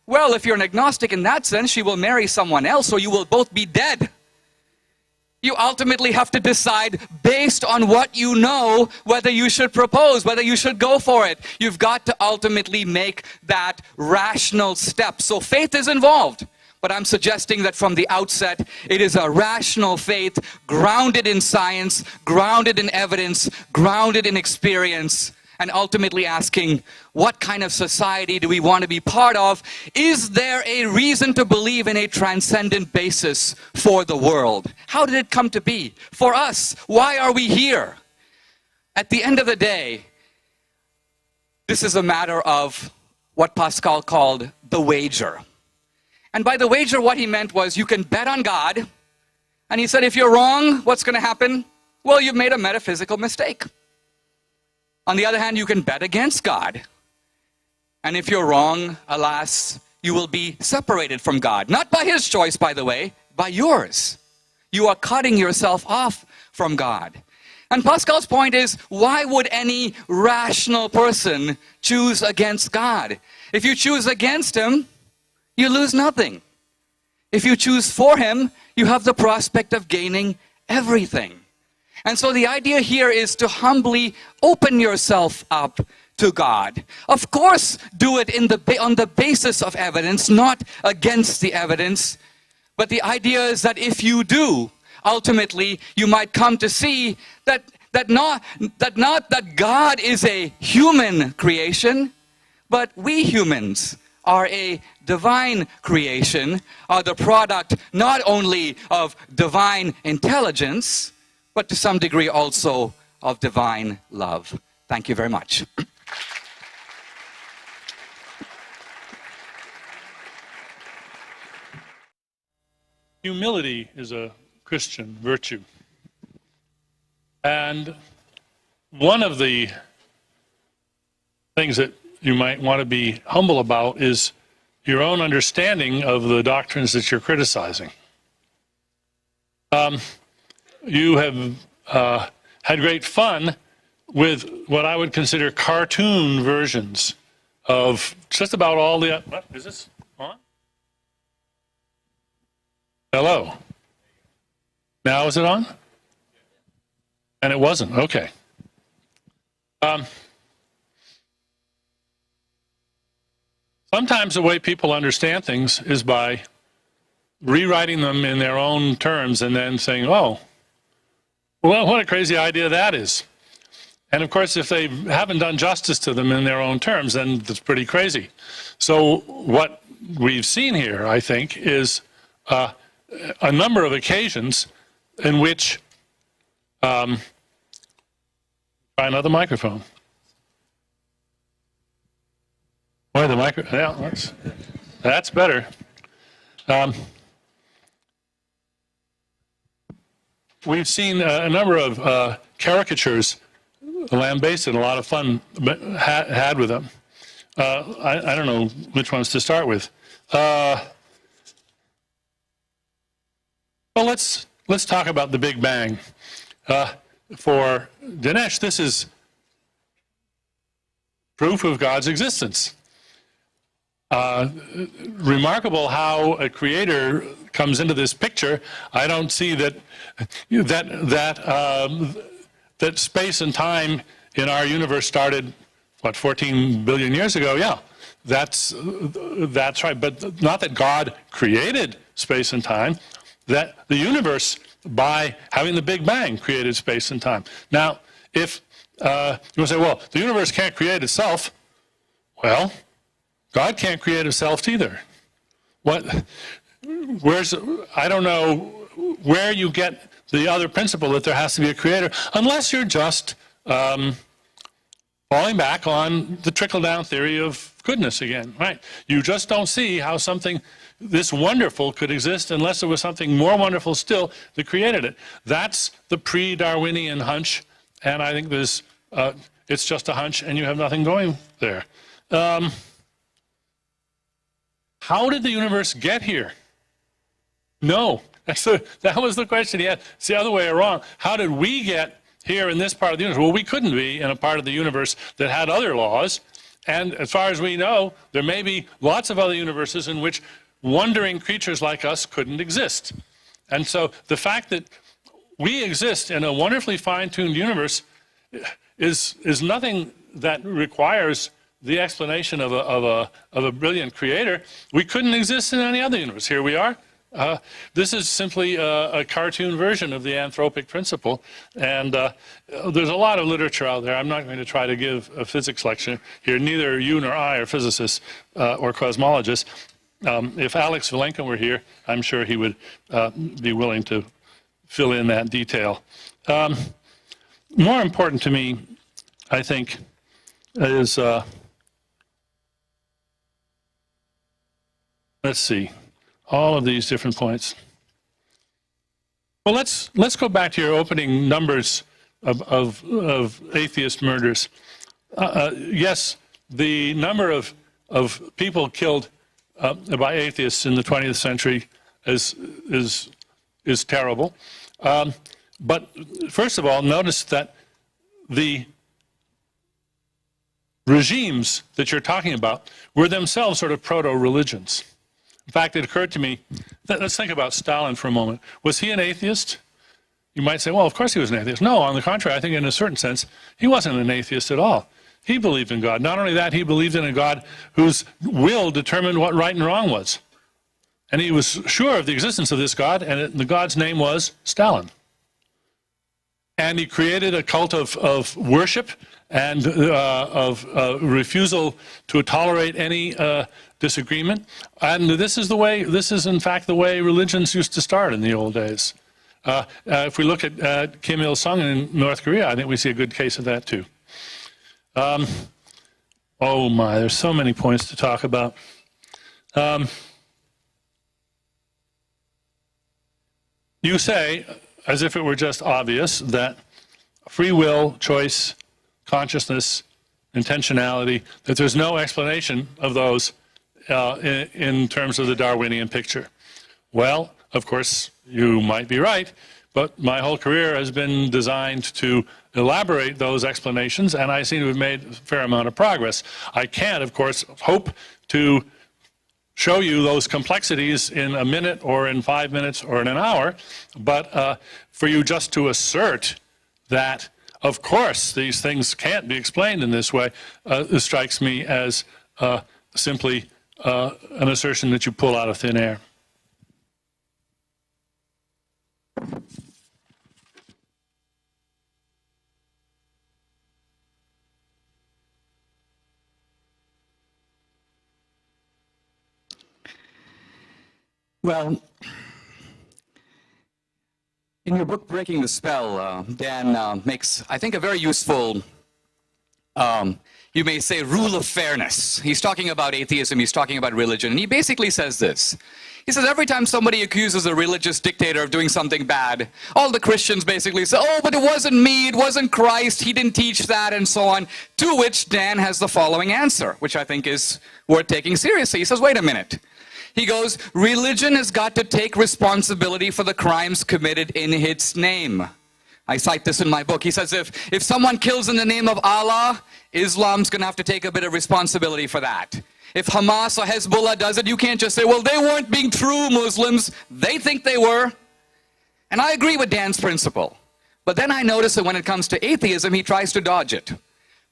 Well, if you're an agnostic in that sense, she will marry someone else or you will both be dead. You ultimately have to decide based on what you know whether you should propose, whether you should go for it. You've got to ultimately make that rational step. So faith is involved. But I'm suggesting that from the outset, it is a rational faith grounded in science, grounded in evidence, grounded in experience, and ultimately asking, what kind of society do we want to be part of? Is there a reason to believe in a transcendent basis for the world? How did it come to be? For us, why are we here? At the end of the day, this is a matter of what Pascal called the wager. And by the wager, what he meant was you can bet on God. And he said, if you're wrong, what's going to happen? Well, you've made a metaphysical mistake. On the other hand, you can bet against God. And if you're wrong, alas, you will be separated from God. Not by his choice, by the way, by yours. You are cutting yourself off from God. And Pascal's point is, why would any rational person choose against God? If you choose against him, you lose nothing. If you choose for him, you have the prospect of gaining everything. And so the idea here is to humbly open yourself up to God. Of course, do it on the basis of evidence, not against the evidence. But the idea is that if you do, ultimately, you might come to see that not that God is a human creation, but we humans are a divine creation, are the product not only of divine intelligence, but to some degree also of divine love. Thank you very much. Humility is a Christian virtue. And one of the things that you might want to be humble about is your own understanding of the doctrines that you're criticizing. You have had great fun with what I would consider cartoon versions of just about all the... What? Is this on? Hello. Now is it on? And it wasn't. Okay. Sometimes the way people understand things is by rewriting them in their own terms and then saying, oh, well, what a crazy idea that is. And of course, if they haven't done justice to them in their own terms, then that's pretty crazy. So what we've seen here, I think, is a number of occasions in which, try another microphone. Boy, the yeah, that's better. We've seen a number of caricatures lambasted, a lot of fun had with them. I don't know which ones to start with. Well, let's talk about the Big Bang. For Dinesh, this is proof of God's existence. Remarkable how a creator comes into this picture. I don't see that space and time in our universe started, what, 14 billion years ago? Yeah, that's right. But not that God created space and time. That the universe, by having the Big Bang, created space and time. Now, if you will say, well, the universe can't create itself. Well, God can't create himself either. I don't know where you get the other principle that there has to be a creator, unless you're just falling back on the trickle-down theory of goodness again, right? You just don't see how something this wonderful could exist unless there was something more wonderful still that created it. That's the pre-Darwinian hunch, and I think it's just a hunch, and you have nothing going there. How did the universe get here? No, that was the question he had. It's the other way around. How did we get here in this part of the universe? Well, we couldn't be in a part of the universe that had other laws. And as far as we know, there may be lots of other universes in which wandering creatures like us couldn't exist. And so the fact that we exist in a wonderfully fine-tuned universe is nothing that requires the explanation of a brilliant creator. We couldn't exist in any other universe. Here we are. This is simply a cartoon version of the anthropic principle, and there's a lot of literature out there. I'm not going to try to give a physics lecture here. Neither you nor I are physicists or cosmologists. If Alex Valenka were here, I'm sure he would be willing to fill in that detail. More important to me, I think, is let's see, all of these different points. Well, let's go back to your opening numbers of atheist murders. Yes, the number of people killed by atheists in the 20th century is terrible. But first of all, notice that the regimes that you're talking about were themselves sort of proto-religions. In fact, it occurred to me, let's think about Stalin for a moment. Was he an atheist? You might say, well, of course he was an atheist. No, on the contrary, I think in a certain sense, he wasn't an atheist at all. He believed in God. Not only that, he believed in a God whose will determined what right and wrong was. And he was sure of the existence of this God, and the God's name was Stalin. And he created a cult of worship and of refusal to tolerate any disagreement. And this is in fact the way religions used to start in the old days. If we look at Kim Il-sung in North Korea, I think we see a good case of that too. Oh my, there's so many points to talk about. You say, as if it were just obvious, that free will, choice, consciousness, intentionality, that there's no explanation of those in terms of the Darwinian picture. Well, of course, you might be right, but my whole career has been designed to elaborate those explanations, and I seem to have made a fair amount of progress. I can't, of course, hope to show you those complexities in a minute or in 5 minutes or in an hour, but for you just to assert that, of course, these things can't be explained in this way, strikes me as simply an assertion that you pull out of thin air. Well, In your book, Breaking the Spell, Dan makes, I think, a very useful, you may say, rule of fairness. He's talking about atheism, he's talking about religion, and he basically says this. He says every time somebody accuses a religious dictator of doing something bad, all the Christians basically say, oh, but it wasn't me, it wasn't Christ, he didn't teach that, and so on. To which Dan has the following answer, which I think is worth taking seriously. He says, wait a minute. He goes, religion has got to take responsibility for the crimes committed in its name. I cite this in my book. He says if someone kills in the name of Allah, Islam's going to have to take a bit of responsibility for that. If Hamas or Hezbollah does it, you can't just say, well, they weren't being true Muslims. They think they were. And I agree with Dan's principle. But then I notice that when it comes to atheism, he tries to dodge it.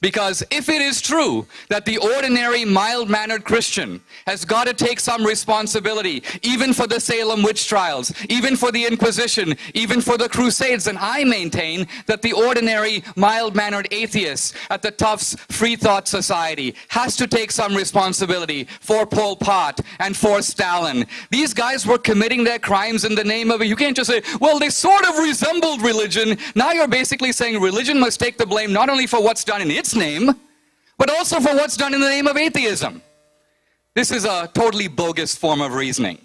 Because if it is true that the ordinary mild-mannered Christian has got to take some responsibility, even for the Salem witch trials, even for the Inquisition, even for the Crusades, then I maintain that the ordinary mild-mannered atheist at the Tufts Free Thought Society has to take some responsibility for Pol Pot and for Stalin. These guys were committing their crimes in the name of it. You can't just say, well, they sort of resembled religion. Now you're basically saying religion must take the blame not only for what's done in its name, but also for what's done in the name of atheism. This is a totally bogus form of reasoning.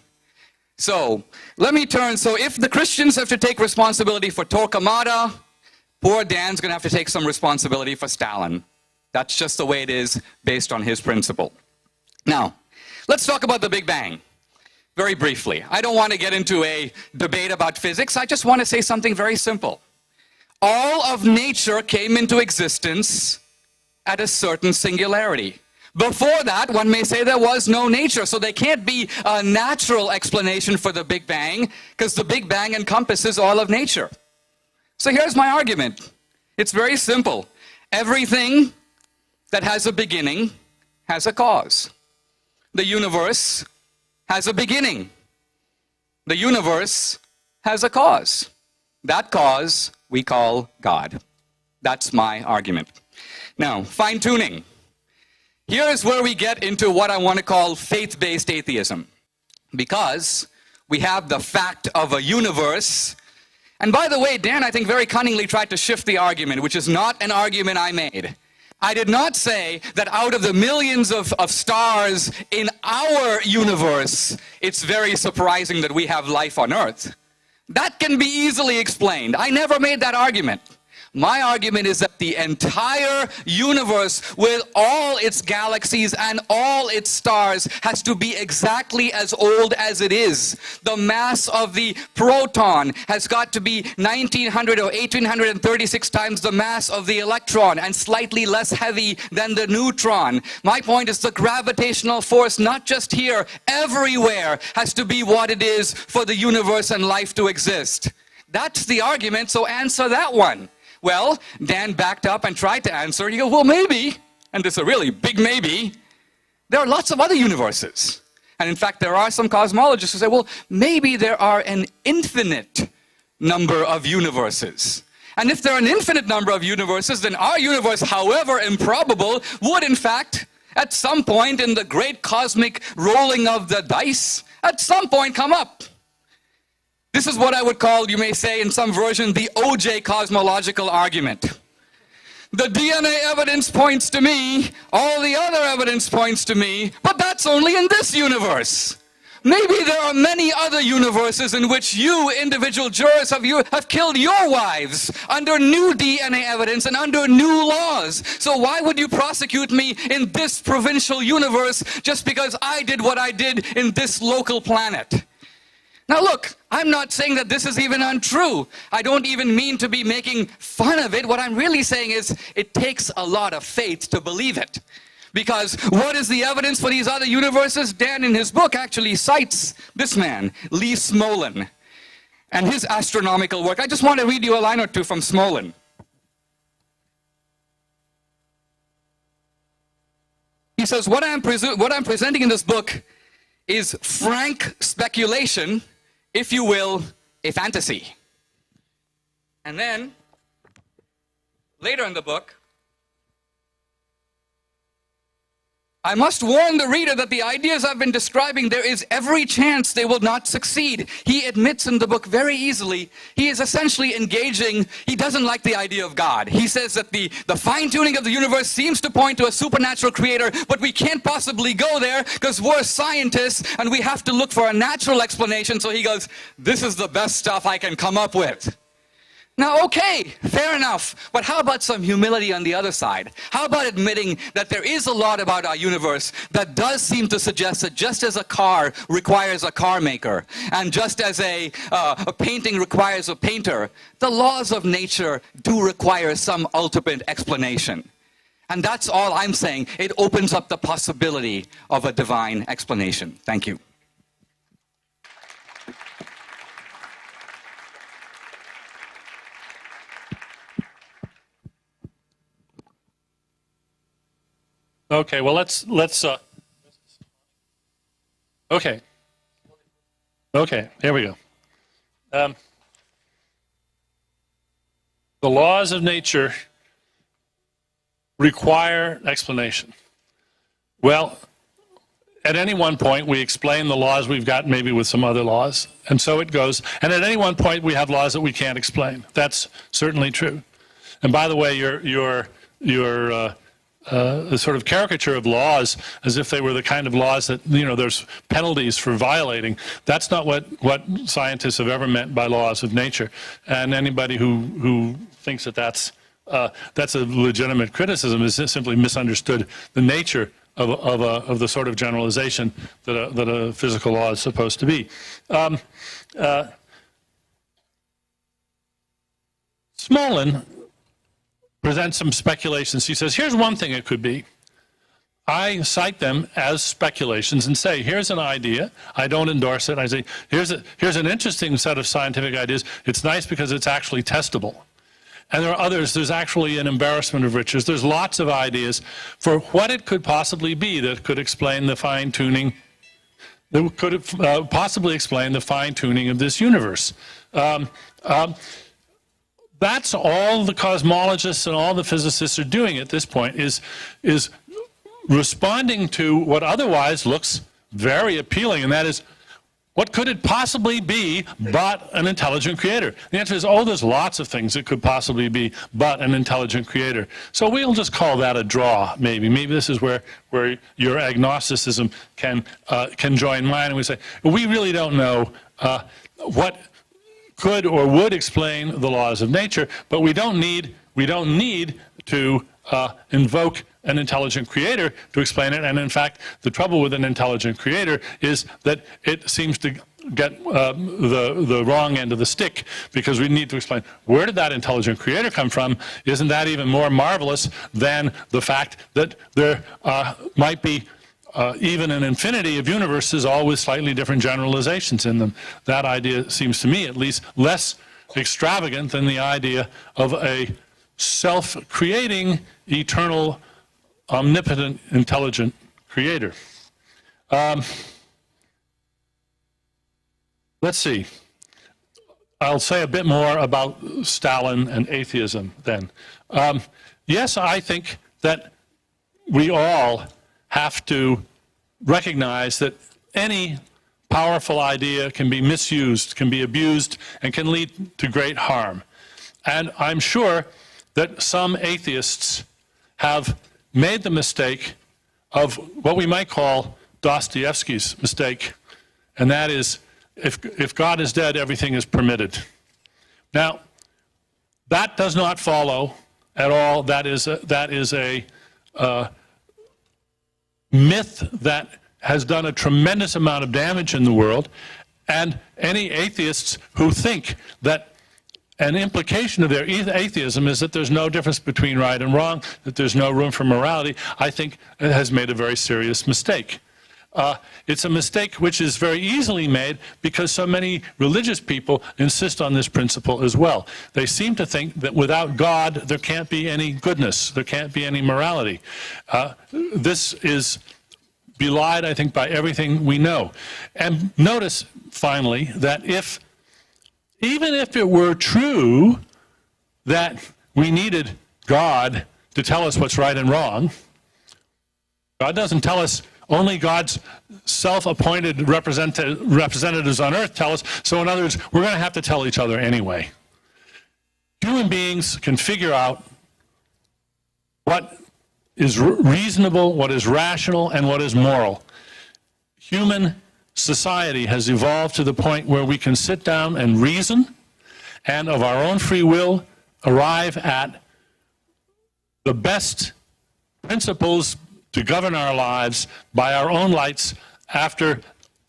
So, let me turn, so if the Christians have to take responsibility for Torquemada, poor Dan's going to have to take some responsibility for Stalin. That's just the way it is based on his principle. Now, let's talk about the Big Bang. Very briefly. I don't want to get into a debate about physics. I just want to say something very simple. All of nature came into existence at a certain singularity. Before that, one may say there was no nature, so there can't be a natural explanation for the Big Bang, because the Big Bang encompasses all of nature. So here's my argument. It's very simple. Everything that has a beginning has a cause. The universe has a beginning. The universe has a cause. That cause we call God. That's my argument. Now, fine-tuning. Here is where we get into what I want to call faith-based atheism. Because we have the fact of a universe. And by the way, Dan, I think, very cunningly tried to shift the argument, which is not an argument I made. I did not say that out of the millions of stars in our universe, it's very surprising that we have life on Earth. That can be easily explained. I never made that argument. My argument is that the entire universe with all its galaxies and all its stars has to be exactly as old as it is. The mass of the proton has got to be 1900 or 1836 times the mass of the electron and slightly less heavy than the neutron. My point is the gravitational force, not just here, everywhere, has to be what it is for the universe and life to exist. That's the argument, so answer that one. Well, Dan backed up and tried to answer. He goes, well, maybe, and this is a really big maybe, there are lots of other universes. And in fact, there are some cosmologists who say, well, maybe there are an infinite number of universes. And if there are an infinite number of universes, then our universe, however improbable, would in fact, at some point in the great cosmic rolling of the dice, at some point come up. This is what I would call, you may say in some version, the OJ cosmological argument. The DNA evidence points to me, all the other evidence points to me, but that's only in this universe. Maybe there are many other universes in which you, individual jurors, have killed your wives under new DNA evidence and under new laws. So why would you prosecute me in this provincial universe just because I did what I did in this local planet? Now look, I'm not saying that this is even untrue. I don't even mean to be making fun of it. What I'm really saying is it takes a lot of faith to believe it. Because what is the evidence for these other universes? Dan in his book actually cites this man, Lee Smolin, and his astronomical work. I just want to read you a line or two from Smolin. He says, what I'm presenting in this book is frank speculation, if you will, a fantasy. And then, later in the book, I must warn the reader that the ideas I've been describing, there is every chance they will not succeed. He admits in the book very easily, he is essentially engaging, he doesn't like the idea of God. He says that the fine-tuning of the universe seems to point to a supernatural creator, but we can't possibly go there because we're scientists and we have to look for a natural explanation. So he goes, this is the best stuff I can come up with. Now, okay, fair enough, but how about some humility on the other side? How about admitting that there is a lot about our universe that does seem to suggest that just as a car requires a car maker, and just as a painting requires a painter, the laws of nature do require some ultimate explanation. And that's all I'm saying. It opens up the possibility of a divine explanation. Thank you. Okay, well, let's okay, here we go. The laws of nature require explanation. Well, at any one point, we explain the laws we've got maybe with some other laws, and so it goes. And at any one point, we have laws that we can't explain. That's certainly true. And by the way, your the sort of caricature of laws as if they were the kind of laws that, you know, there's penalties for violating. That's not what scientists have ever meant by laws of nature. And anybody who thinks that that's a legitimate criticism has simply misunderstood the nature of the sort of generalization that a physical law is supposed to be. Smolin presents some speculations. He says, here's one thing it could be. I cite them as speculations and say, here's an idea. I don't endorse it. I say, here's an interesting set of scientific ideas. It's nice because it's actually testable. And there are others. There's actually an embarrassment of riches. There's lots of ideas for what it could possibly be that could explain the fine-tuning, that could possibly explain the fine-tuning of this universe. That's all the cosmologists and all the physicists are doing at this point, is responding to what otherwise looks very appealing, and that is, what could it possibly be but an intelligent creator? The answer is, oh, there's lots of things it could possibly be but an intelligent creator. So we'll just call that a draw, maybe. Maybe this is where your agnosticism can join mine, and we say, we really don't know what could or would explain the laws of nature, but we don't need to invoke an intelligent creator to explain it. And in fact, the trouble with an intelligent creator is that it seems to get the wrong end of the stick, because we need to explain, where did that intelligent creator come from? Isn't that even more marvelous than the fact that there might be even an infinity of universes, all with slightly different generalizations in them? That idea seems to me at least less extravagant than the idea of a self-creating, eternal, omnipotent, intelligent creator. Let's see. I'll say a bit more about Stalin and atheism then. Yes, I think that we all have to recognize that any powerful idea can be misused, can be abused, and can lead to great harm. And I'm sure that some atheists have made the mistake of what we might call Dostoevsky's mistake, and that is, if God is dead, everything is permitted. Now, that does not follow at all. That is a myth that has done a tremendous amount of damage in the world, and any atheists who think that an implication of their atheism is that there's no difference between right and wrong, that there's no room for morality, I think it has made a very serious mistake. It's a mistake which is very easily made because so many religious people insist on this principle as well. They seem to think that without God, there can't be any goodness, there can't be any morality. This is belied, I think, by everything we know. And notice, finally, that even if it were true that we needed God to tell us what's right and wrong, God doesn't tell us, only God's self-appointed representatives on earth tell us. So in other words, we're going to have to tell each other anyway. Human beings can figure out what is reasonable, what is rational, and what is moral. Human society has evolved to the point where we can sit down and reason, and of our own free will arrive at the best principles to govern our lives by our own lights after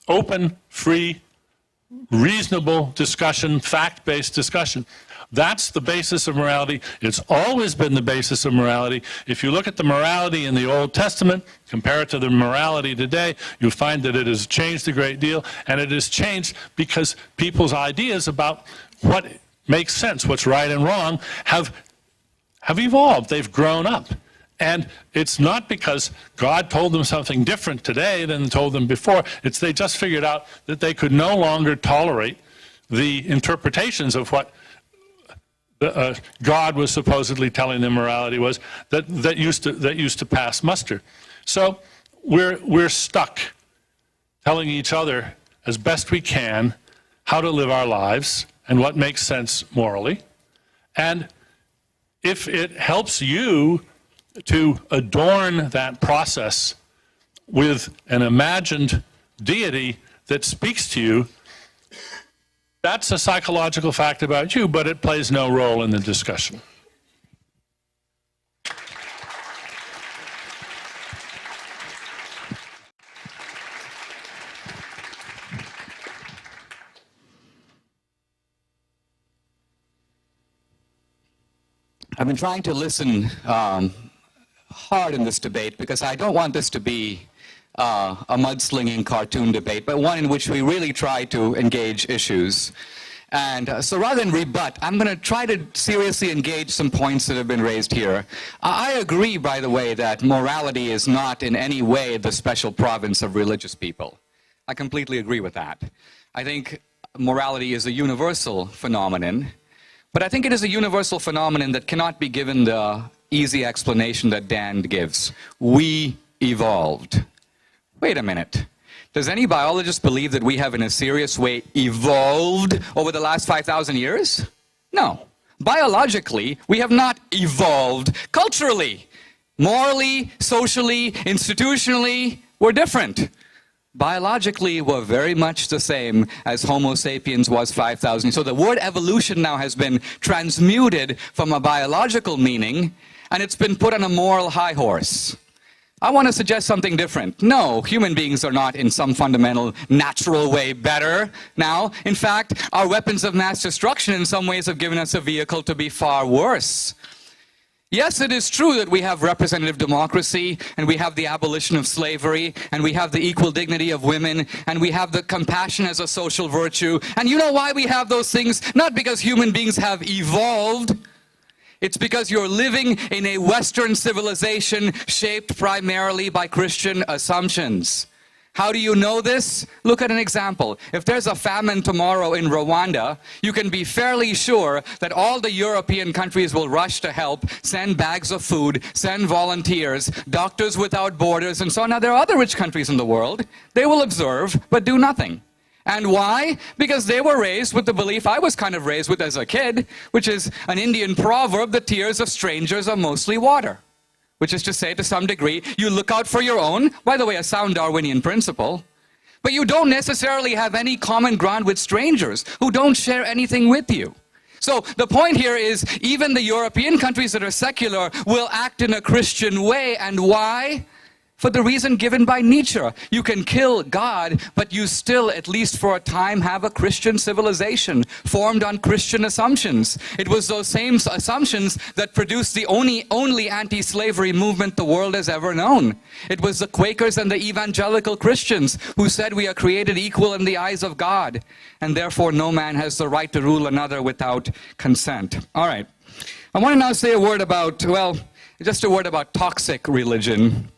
open, free, reasonable discussion, fact-based discussion. That's the basis of morality. It's always been the basis of morality. If you look at the morality in the Old Testament, compare it to the morality today, you'll find that it has changed a great deal, and it has changed because people's ideas about what makes sense, what's right and wrong, have evolved. They've grown up. And it's not because God told them something different today than told them before. It's they just figured out that they could no longer tolerate the interpretations of what God was supposedly telling them morality was, that used to pass muster. So we're stuck telling each other as best we can how to live our lives and what makes sense morally. And if it helps you to adorn that process with an imagined deity that speaks to you, that's a psychological fact about you, but it plays no role in the discussion. I've been trying to listen hard in this debate because I don't want this to be a mudslinging cartoon debate, but one in which we really try to engage issues. And so rather than rebut, I'm going to try to seriously engage some points that have been raised here. I agree, by the way, that morality is not in any way the special province of religious people. I completely agree with that. I think morality is a universal phenomenon, but I think it is a universal phenomenon that cannot be given the easy explanation that Dan gives. We evolved. Wait a minute. Does any biologist believe that we have in a serious way evolved over the last 5,000 years? No. Biologically, we have not evolved. Culturally, morally, socially, institutionally, we're different. Biologically, we're very much the same as Homo sapiens was 5,000. So the word evolution now has been transmuted from a biological meaning, and it's been put on a moral high horse. I want to suggest something different. No, human beings are not in some fundamental natural way better now. In fact, our weapons of mass destruction in some ways have given us a vehicle to be far worse. Yes, it is true that we have representative democracy, and we have the abolition of slavery, and we have the equal dignity of women, and we have the compassion as a social virtue. And you know why we have those things? Not because human beings have evolved. It's because you're living in a Western civilization shaped primarily by Christian assumptions. How do you know this? Look at an example. If there's a famine tomorrow in Rwanda, you can be fairly sure that all the European countries will rush to help, send bags of food, send volunteers, Doctors Without Borders, and so on. Now, there are other rich countries in the world. They will observe, but do nothing. And why? Because they were raised with the belief I was kind of raised with as a kid, which is an Indian proverb, the tears of strangers are mostly water. Which is to say, to some degree, you look out for your own, by the way, a sound Darwinian principle, but you don't necessarily have any common ground with strangers who don't share anything with you. So the point here is, even the European countries that are secular will act in a Christian way. And why? For the reason given by Nietzsche. You can kill God, but you still, at least for a time, have a Christian civilization formed on Christian assumptions. It was those same assumptions that produced the only anti-slavery movement the world has ever known. It was the Quakers and the evangelical Christians who said we are created equal in the eyes of God, and therefore no man has the right to rule another without consent. All right. I want to now say a word about, well, just a word about toxic religion.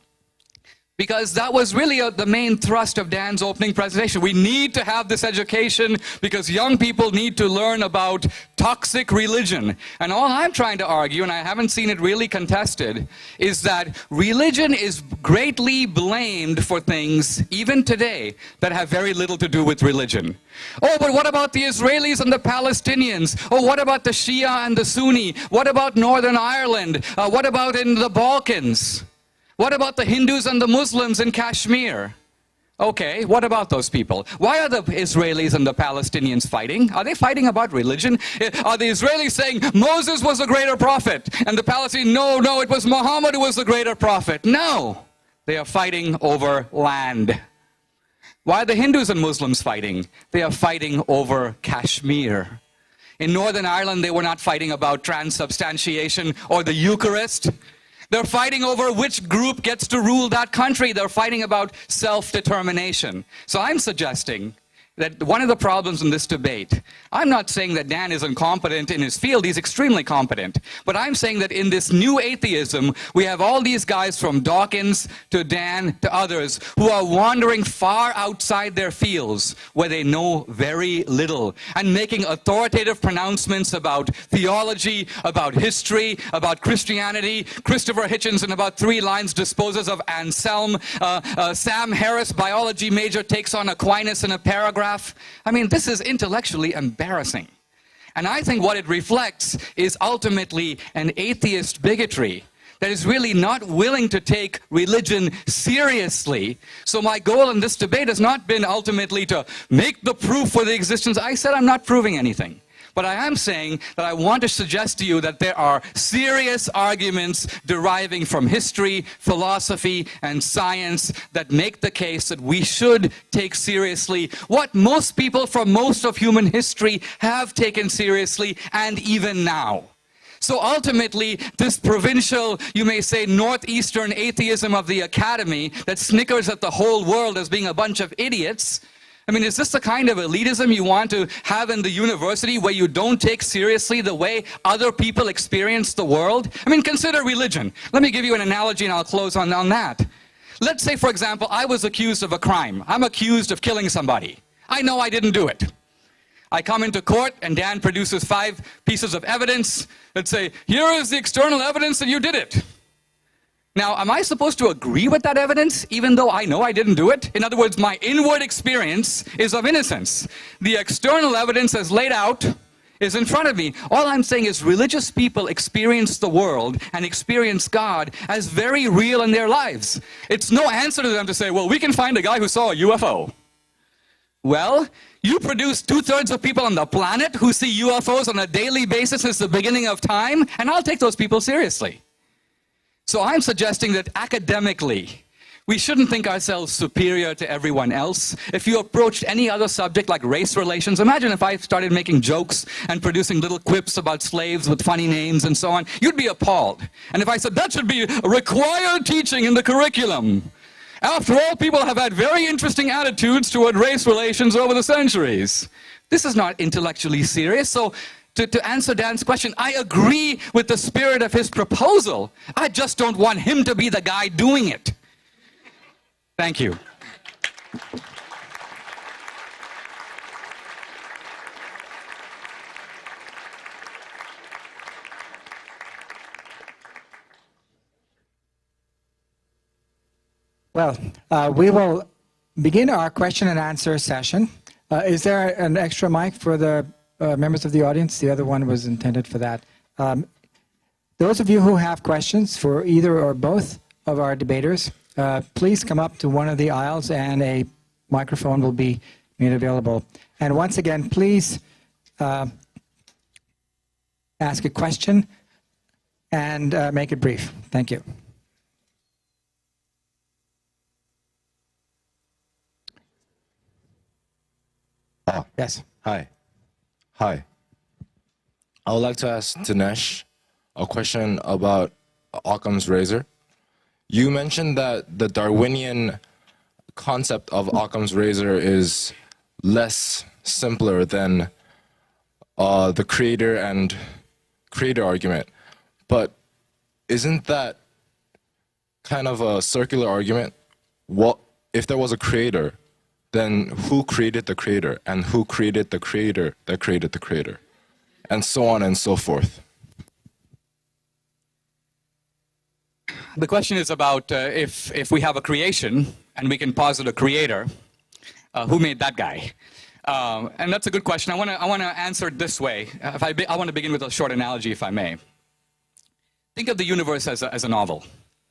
Because that was really the main thrust of Dan's opening presentation. We need to have this education because young people need to learn about toxic religion. And all I'm trying to argue, and I haven't seen it really contested, is that religion is greatly blamed for things, even today, that have very little to do with religion. Oh, but what about the Israelis and the Palestinians? Oh, what about the Shia and the Sunni? What about Northern Ireland? What about in the Balkans? What about the Hindus and the Muslims in Kashmir? Okay, what about those people? Why are the Israelis and the Palestinians fighting? Are they fighting about religion? Are the Israelis saying Moses was a greater prophet? And the Palestinians, no, it was Muhammad who was the greater prophet. No, they are fighting over land. Why are the Hindus and Muslims fighting? They are fighting over Kashmir. In Northern Ireland, they were not fighting about transubstantiation or the Eucharist. They're fighting over which group gets to rule that country. They're fighting about self-determination. So I'm suggesting that one of the problems in this debate, I'm not saying that Dan is incompetent in his field, he's extremely competent. But I'm saying that in this new atheism, we have all these guys from Dawkins to Dan to others who are wandering far outside their fields where they know very little and making authoritative pronouncements about theology, about history, about Christianity. Christopher Hitchens in about 3 lines disposes of Anselm. Sam Harris, biology major, takes on Aquinas in a paragraph. I mean, this is intellectually embarrassing. And I think what it reflects is ultimately an atheist bigotry that is really not willing to take religion seriously. So my goal in this debate has not been ultimately to make the proof for the existence. I said I'm not proving anything. But I am saying that I want to suggest to you that there are serious arguments deriving from history, philosophy, and science that make the case that we should take seriously what most people from most of human history have taken seriously, and even now. So ultimately, this provincial, you may say, northeastern atheism of the academy that snickers at the whole world as being a bunch of idiots, I mean, is this the kind of elitism you want to have in the university where you don't take seriously the way other people experience the world? I mean, consider religion. Let me give you an analogy and I'll close on that. Let's say, for example, I was accused of a crime. I'm accused of killing somebody. I know I didn't do it. I come into court and Dan produces 5 pieces of evidence that say, here is the external evidence that you did it. Now, am I supposed to agree with that evidence, even though I know I didn't do it? In other words, my inward experience is of innocence. The external evidence as laid out is in front of me. All I'm saying is religious people experience the world and experience God as very real in their lives. It's no answer to them to say, well, we can find a guy who saw a UFO. Well, you produce 2/3 of people on the planet who see UFOs on a daily basis since the beginning of time, and I'll take those people seriously. So I'm suggesting that academically, we shouldn't think ourselves superior to everyone else. If you approached any other subject like race relations, imagine if I started making jokes and producing little quips about slaves with funny names and so on, you'd be appalled. And if I said that should be required teaching in the curriculum. After all, people have had very interesting attitudes toward race relations over the centuries. This is not intellectually serious, so to answer Dan's question, I agree with the spirit of his proposal. I just don't want him to be the guy doing it. Thank you. Well, we will begin our question and answer session. Is there an extra mic for the members of the audience? The other one was intended for that. Those of you who have questions for either or both of our debaters, please come up to one of the aisles and a microphone will be made available. And once again, please ask a question and make it brief. Thank you. Yes. Hi. I would like to ask Dinesh a question about Occam's razor. You mentioned that the Darwinian concept of Occam's razor is less simpler than the creator and creator argument. But isn't that kind of a circular argument what if there was a creator, then who created the creator, and who created the creator that created the creator, and so on and so forth. The question is about if we have a creation and we can posit a creator, who made that guy? And that's a good question. I want to answer it this way. I want to begin with a short analogy, if I may. Think of the universe as a novel.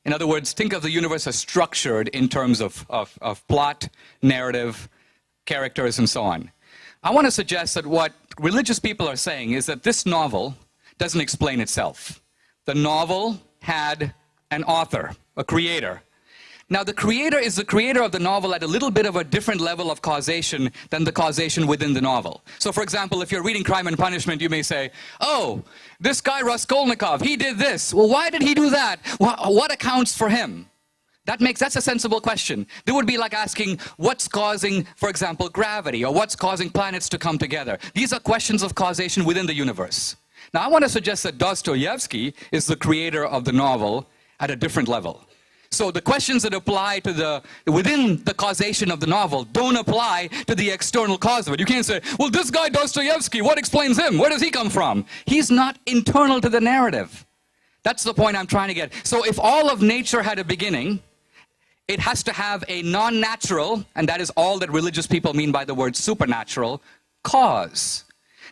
In other words, think of the universe as structured in terms of plot, narrative, characters, and so on. I want to suggest that what religious people are saying is that this novel doesn't explain itself. The novel had an author, a creator. Now, the creator is the creator of the novel at a little bit of a different level of causation than the causation within the novel. So, for example, if you're reading Crime and Punishment, you may say, oh, this guy Raskolnikov, he did this. Well, why did he do that? What accounts for him? That's a sensible question. That would be like asking, what's causing, for example, gravity, or what's causing planets to come together? These are questions of causation within the universe. Now, I want to suggest that Dostoevsky is the creator of the novel at a different level. So the questions that apply to within the causation of the novel don't apply to the external cause of it. You can't say, well, this guy Dostoevsky, what explains him? Where does he come from? He's not internal to the narrative. That's the point I'm trying to get. So if all of nature had a beginning, it has to have a non-natural, and that is all that religious people mean by the word supernatural, cause.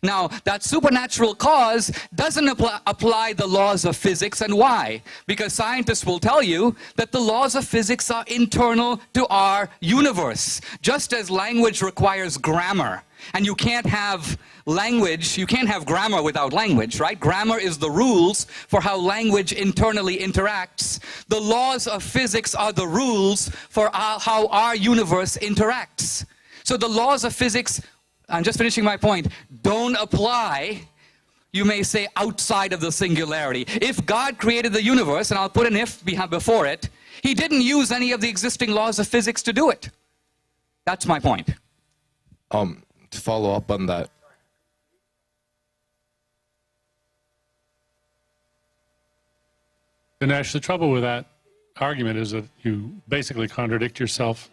Now, that supernatural cause doesn't apply the laws of physics, and why? Because scientists will tell you that the laws of physics are internal to our universe, just as language requires grammar. And you can't have language, you can't have grammar without language, right? Grammar is the rules for how language internally interacts. The laws of physics are the rules for how our universe interacts. So the laws of physics, I'm just finishing my point, don't apply, you may say, outside of the singularity. If God created the universe, and I'll put an if before it, he didn't use any of the existing laws of physics to do it. That's my point. To follow up on that, Dinesh, the trouble with that argument is that you basically contradict yourself.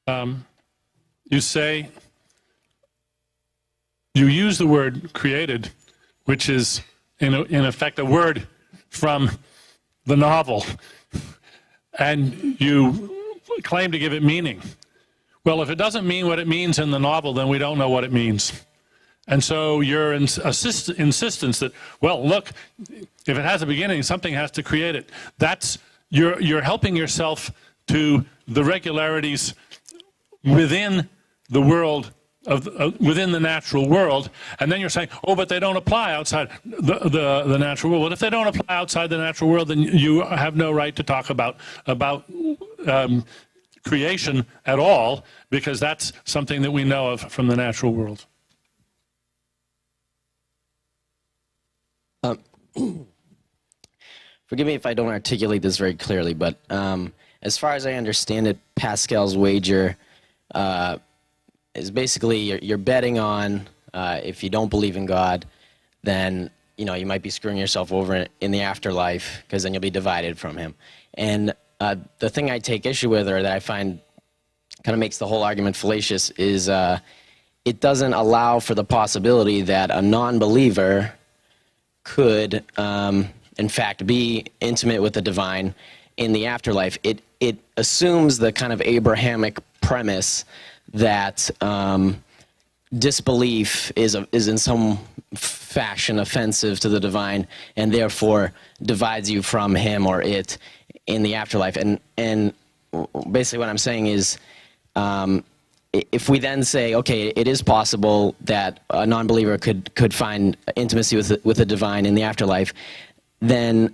You say, you use the word created, which is in effect a word from the novel, and you claim to give it meaning. Well, if it doesn't mean what it means in the novel, then we don't know what it means. And so your insistence that, well, look, if it has a beginning, something has to create it. You're helping yourself to the regularities within the world, within the natural world, and then you're saying, oh, but they don't apply outside the natural world. Well, if they don't apply outside the natural world, then you have no right to talk about creation at all, because that's something that we know of from the natural world. Forgive me if I don't articulate this very clearly, but as far as I understand it, Pascal's wager is basically you're betting on if you don't believe in God, then you might be screwing yourself over in the afterlife, because then you'll be divided from him. And the thing I take issue with, or that I find kind of makes the whole argument fallacious, is it doesn't allow for the possibility that a non-believer could, in fact, be intimate with the divine in the afterlife. It assumes the kind of Abrahamic premise that disbelief is in some fashion offensive to the divine, and therefore divides you from him or it in the afterlife. And basically what I'm saying is, if we then say, okay, it is possible that a non-believer could find intimacy with the divine in the afterlife, then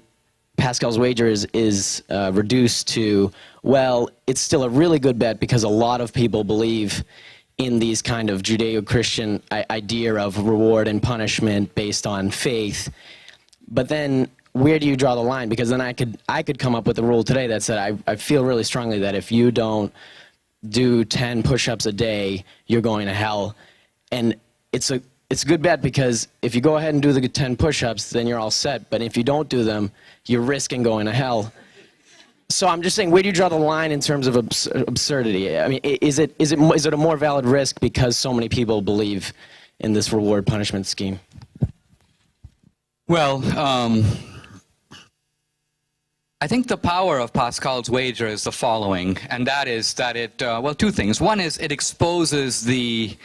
Pascal's wager is reduced to, well, it's still a really good bet because a lot of people believe in these kind of Judeo-Christian idea of reward and punishment based on faith. But then where do you draw the line? Because then I could come up with a rule today that said, I feel really strongly that if you don't do 10 push-ups a day, you're going to hell. And it's a good bet, because if you go ahead and do the 10 push-ups, then you're all set. But if you don't do them, you're risking going to hell. So I'm just saying, where do you draw the line in terms of absurdity? I mean, is it a more valid risk because so many people believe in this reward punishment scheme? Well, I think the power of Pascal's wager is the following, and that is that it, well, two things. One is it exposes the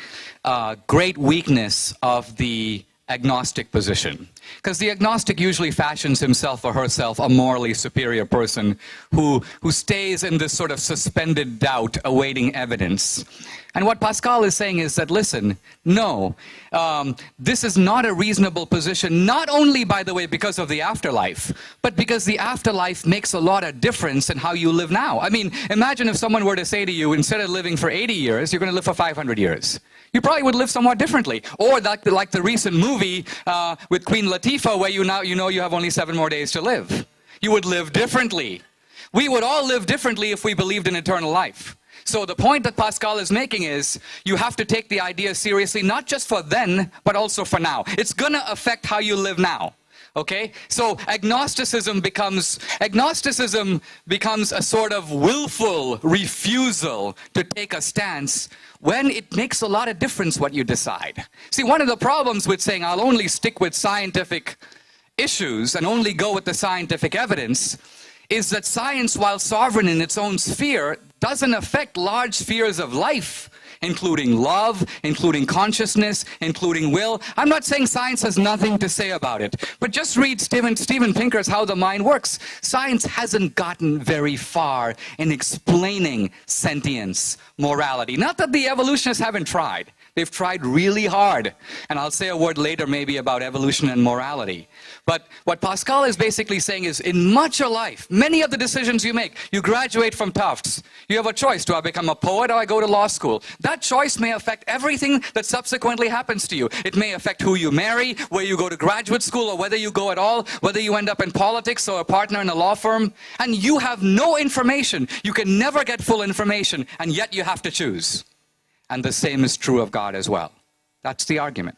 great weakness of the agnostic position. Because the agnostic usually fashions himself or herself a morally superior person who stays in this sort of suspended doubt awaiting evidence. And what Pascal is saying is that, listen, no, this is not a reasonable position, not only, by the way, because of the afterlife, but because the afterlife makes a lot of difference in how you live now. I mean, imagine if someone were to say to you, instead of living for 80 years, you're going to live for 500 years. You probably would live somewhat differently. Or like the recent movie with Queen Latifah, where you know you have only 7 more days to live. You would live differently. We would all live differently if we believed in eternal life. So the point that Pascal is making is you have to take the idea seriously, not just for then, but also for now. It's going to affect how you live now. Okay? So agnosticism becomes a sort of willful refusal to take a stance when it makes a lot of difference what you decide. See, one of the problems with saying I'll only stick with scientific issues and only go with the scientific evidence is that science, while sovereign in its own sphere, doesn't affect large spheres of life, including love, including consciousness, including will. I'm not saying science has nothing to say about it, but just read Steven Pinker's How the Mind Works. Science hasn't gotten very far in explaining sentience, morality. Not that the evolutionists haven't tried. They've tried really hard. And I'll say a word later maybe about evolution and morality. But what Pascal is basically saying is, in much of life, many of the decisions you make, you graduate from Tufts, you have a choice. Do I become a poet or I go to law school? That choice may affect everything that subsequently happens to you. It may affect who you marry, where you go to graduate school, or whether you go at all, whether you end up in politics or a partner in a law firm. And you have no information. You can never get full information, and yet you have to choose. And the same is true of God as well. That's the argument.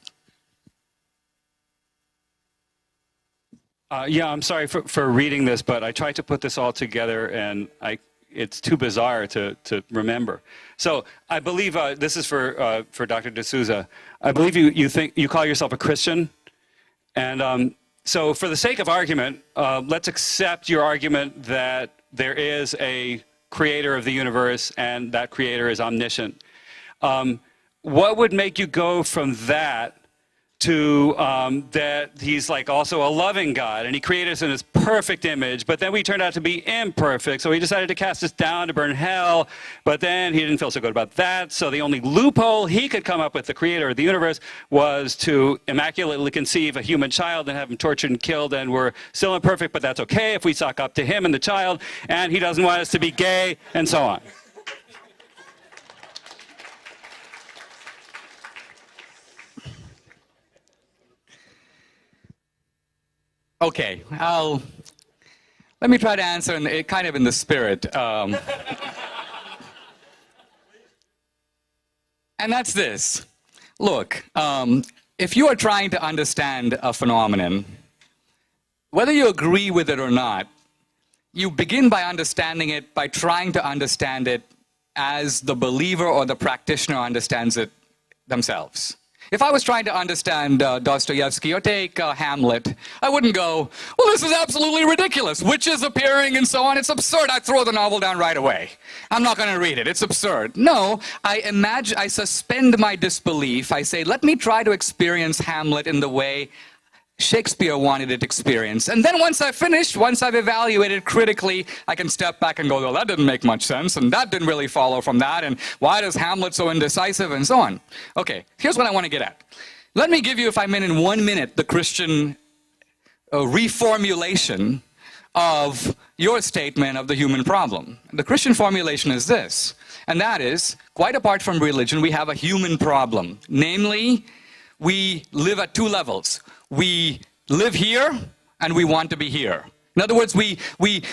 Yeah, I'm sorry for reading this, but I tried to put this all together, and it's too bizarre to remember. So I believe this is for Dr. D'Souza. I believe you call yourself a Christian, and so for the sake of argument, let's accept your argument that there is a creator of the universe, and that creator is omniscient. What would make you go from that to that he's like also a loving God, and he created us in his perfect image, but then we turned out to be imperfect, so he decided to cast us down to burn hell, but then he didn't feel so good about that, so the only loophole he could come up with, the creator of the universe, was to immaculately conceive a human child and have him tortured and killed, and we're still imperfect, but that's okay if we suck up to him and the child, and he doesn't want us to be gay, and so on. Okay, let me try to answer kind of in the spirit. And that's this. Look, if you are trying to understand a phenomenon, whether you agree with it or not, you begin by understanding it by trying to understand it as the believer or the practitioner understands it themselves. If I was trying to understand Dostoevsky or take Hamlet, I wouldn't go, well, this is absolutely ridiculous. Witches appearing and so on. It's absurd. I'd throw the novel down right away. I'm not going to read it. It's absurd. No, I suspend my disbelief. I say, let me try to experience Hamlet in the way Shakespeare wanted it experienced. And then once I've finished, once I've evaluated critically, I can step back and go, well, that didn't make much sense, and that didn't really follow from that, and why is Hamlet so indecisive, and so on. Okay, here's what I want to get at. Let me give you, if I'm in 1 minute, the Christian reformulation of your statement of the human problem. The Christian formulation is this, and that is, quite apart from religion, we have a human problem. Namely, we live at 2 levels. We live here, and we want to be here. In other words, we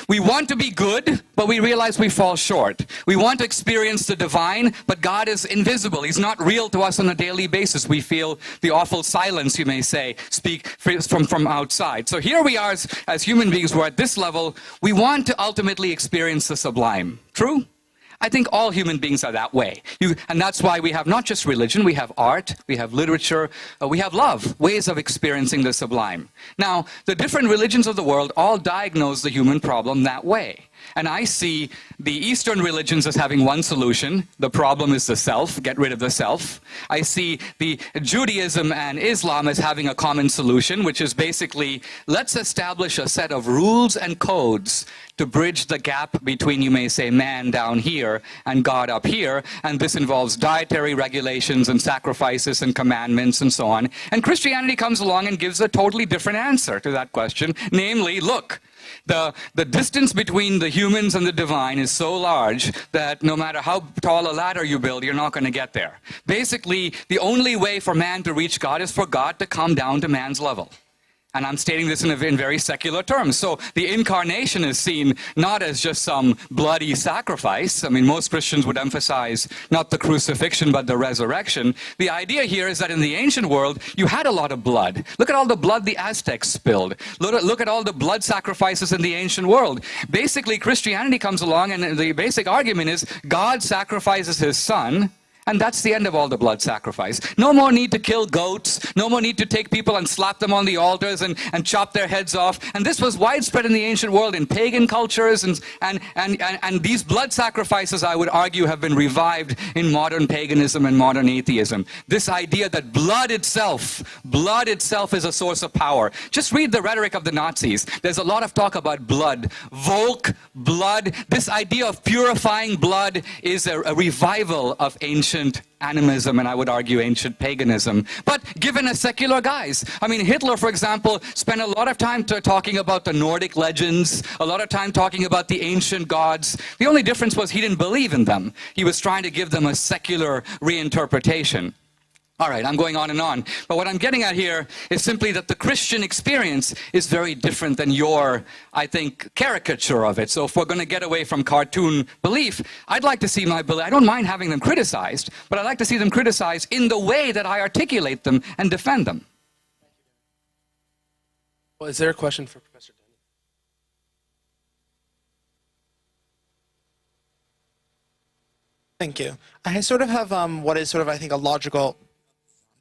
want to be good, but we realize we fall short. We want to experience the divine, but God is invisible. He's not real to us on a daily basis. We feel the awful silence, you may say, speak from outside. So here we are as human beings, we're at this level. We want to ultimately experience the sublime. True? I think all human beings are that way. And that's why we have not just religion, we have art, we have literature, we have love, ways of experiencing the sublime. Now, the different religions of the world all diagnose the human problem that way. And I see the Eastern religions as having one solution. The problem is the self, get rid of the self. I see the Judaism and Islam as having a common solution, which is basically, let's establish a set of rules and codes to bridge the gap between, you may say, man down here and God up here. And this involves dietary regulations and sacrifices and commandments and so on. And Christianity comes along and gives a totally different answer to that question. Namely, look, the distance between the humans and the divine is so large that no matter how tall a ladder you build, you're not going to get there. Basically, the only way for man to reach God is for God to come down to man's level. And I'm stating this in very secular terms. So the incarnation is seen not as just some bloody sacrifice. I mean, most Christians would emphasize not the crucifixion, but the resurrection. The idea here is that in the ancient world, you had a lot of blood. Look at all the blood the Aztecs spilled. Look at all the blood sacrifices in the ancient world. Basically, Christianity comes along, and the basic argument is God sacrifices his son, and that's the end of all the blood sacrifice. No more need to kill goats. No more need to take people and slap them on the altars and chop their heads off. And this was widespread in the ancient world in pagan cultures. And these blood sacrifices, I would argue, have been revived in modern paganism and modern atheism. This idea that blood itself is a source of power. Just read the rhetoric of the Nazis. There's a lot of talk about blood. Volk, blood. This idea of purifying blood is a revival of ancient animism, and I would argue ancient paganism, but given a secular guise. I mean, Hitler, for example, spent a lot of time talking about the Nordic legends, a lot of time talking about the ancient gods. The only difference was he didn't believe in them. He was trying to give them a secular reinterpretation. All right, I'm going on, but what I'm getting at here is simply that the Christian experience is very different than your, I think, caricature of it. So if we're going to get away from cartoon belief, I'd like to see my belief. I don't mind having them criticized, but I'd like to see them criticized in the way that I articulate them and defend them. Well, is there a question for Professor Dennett? Thank you. I sort of have what is sort of, I think, a logical...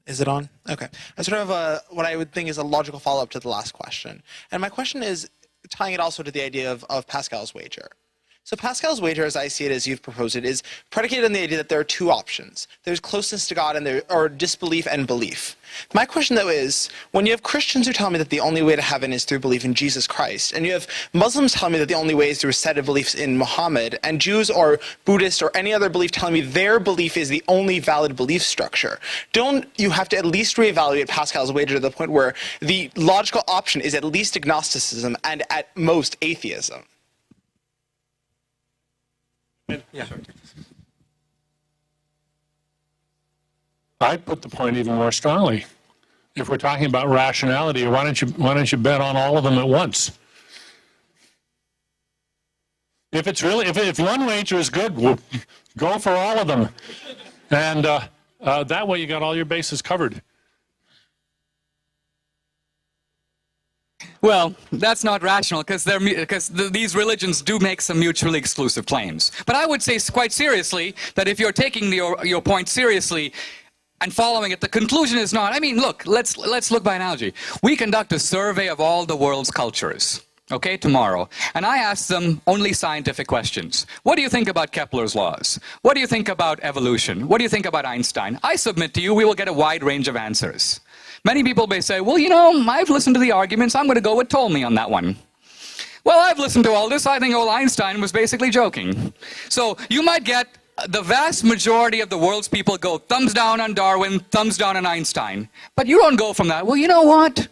Is it on? Okay. I sort of what I would think is a logical follow-up to the last question. And my question is tying it also to the idea of Pascal's wager. So Pascal's wager, as I see it, as you've proposed it, is predicated on the idea that there are two options. There's closeness to God and there are disbelief and belief. My question, though, is when you have Christians who tell me that the only way to heaven is through belief in Jesus Christ, and you have Muslims telling me that the only way is through a set of beliefs in Muhammad, and Jews or Buddhists or any other belief telling me their belief is the only valid belief structure, don't you have to at least reevaluate Pascal's wager to the point where the logical option is at least agnosticism and at most atheism? Yeah. I'd put the point even more strongly. If we're talking about rationality, why don't you bet on all of them at once? If it's really, if one wager is good, we'll go for all of them, and that way you got all your bases covered. Well, that's not rational because these religions do make some mutually exclusive claims. But I would say quite seriously that if you're taking your point seriously and following it, the conclusion is not. I mean, look, let's look by analogy. We conduct a survey of all the world's cultures, okay, tomorrow, and I ask them only scientific questions. What do you think about Kepler's laws? What do you think about evolution? What do you think about Einstein? I submit to you, we will get a wide range of answers. Many people may say, well, you know, I've listened to the arguments. I'm going to go with Ptolemy on that one. Well, I've listened to all this. I think old Einstein was basically joking. So you might get the vast majority of the world's people go thumbs down on Darwin, thumbs down on Einstein. But you don't go from that. Well, you know what?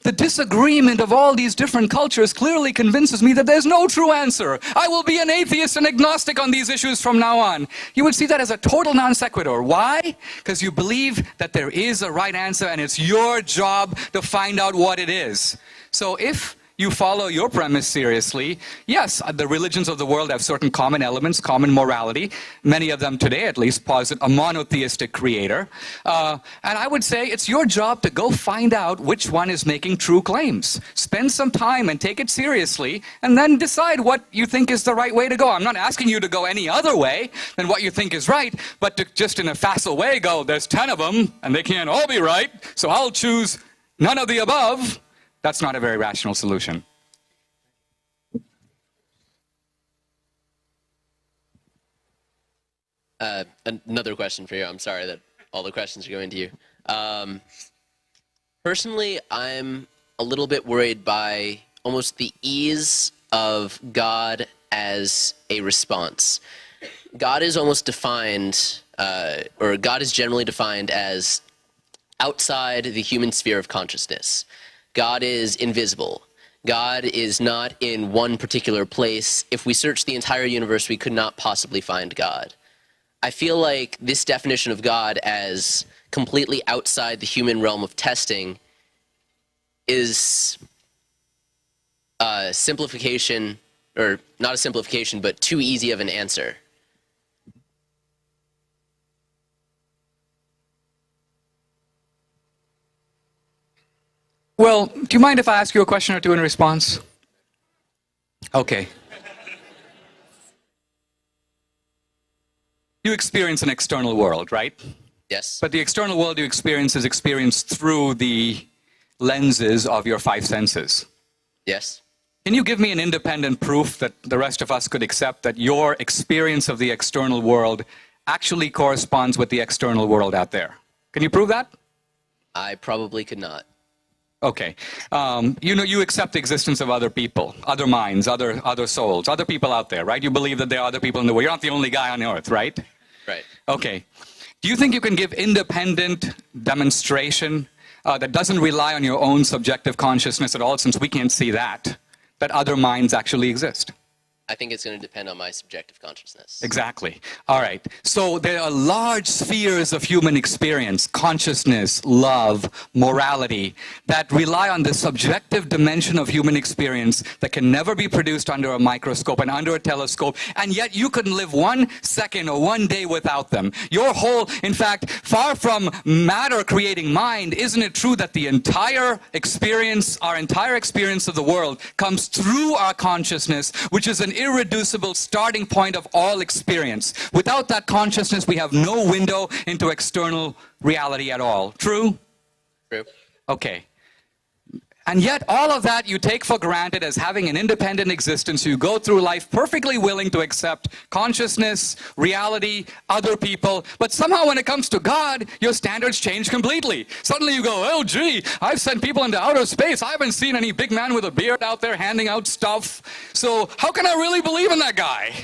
The disagreement of all these different cultures clearly convinces me that there's no true answer. I will be an atheist and agnostic on these issues from now on. You would see that as a total non sequitur. Why? Because you believe that there is a right answer and it's your job to find out what it is. So if you follow your premise seriously, yes, the religions of the world have certain common elements, common morality. Many of them today, at least, posit a monotheistic creator. And I would say it's your job to go find out which one is making true claims. Spend some time and take it seriously, and then decide what you think is the right way to go. I'm not asking you to go any other way than what you think is right, but to just in a facile way go, there's 10 of them, and they can't all be right, so I'll choose none of the above. That's not a very rational solution. Another question for you. I'm sorry that all the questions are going to you. Personally, I'm a little bit worried by almost the ease of God as a response. God is almost defined, or God is generally defined as outside the human sphere of consciousness. God is invisible. God is not in one particular place. If we search the entire universe, we could not possibly find God. I feel like this definition of God as completely outside the human realm of testing is a simplification, or not a simplification, but too easy of an answer. Well, do you mind if I ask you a question or two in response? Okay. You experience an external world, right? Yes. But the external world you experience is experienced through the lenses of your five senses. Yes. Can you give me an independent proof that the rest of us could accept that your experience of the external world actually corresponds with the external world out there? Can you prove that? I probably could not. Okay. You accept the existence of other people, other minds, other souls, other people out there, right? You believe that there are other people in the world. You're not the only guy on earth, right? Right. Okay. Do you think you can give independent demonstration that doesn't rely on your own subjective consciousness at all, since we can't see that other minds actually exist? I think it's going to depend on my subjective consciousness. Exactly. All right. So there are large spheres of human experience, consciousness, love, morality, that rely on the subjective dimension of human experience that can never be produced under a microscope and under a telescope, and yet you couldn't live 1 second or 1 day without them. Your whole, in fact, far from matter creating mind, isn't it true that the entire experience, our entire experience of the world comes through our consciousness, which is an irreducible starting point of all experience. Without that consciousness, we have no window into external reality at all. True? True. Okay. And yet all of that you take for granted as having an independent existence. You go through life perfectly willing to accept consciousness, reality, other people. But somehow when it comes to God, your standards change completely. Suddenly you go, oh gee, I've sent people into outer space. I haven't seen any big man with a beard out there handing out stuff. So how can I really believe in that guy?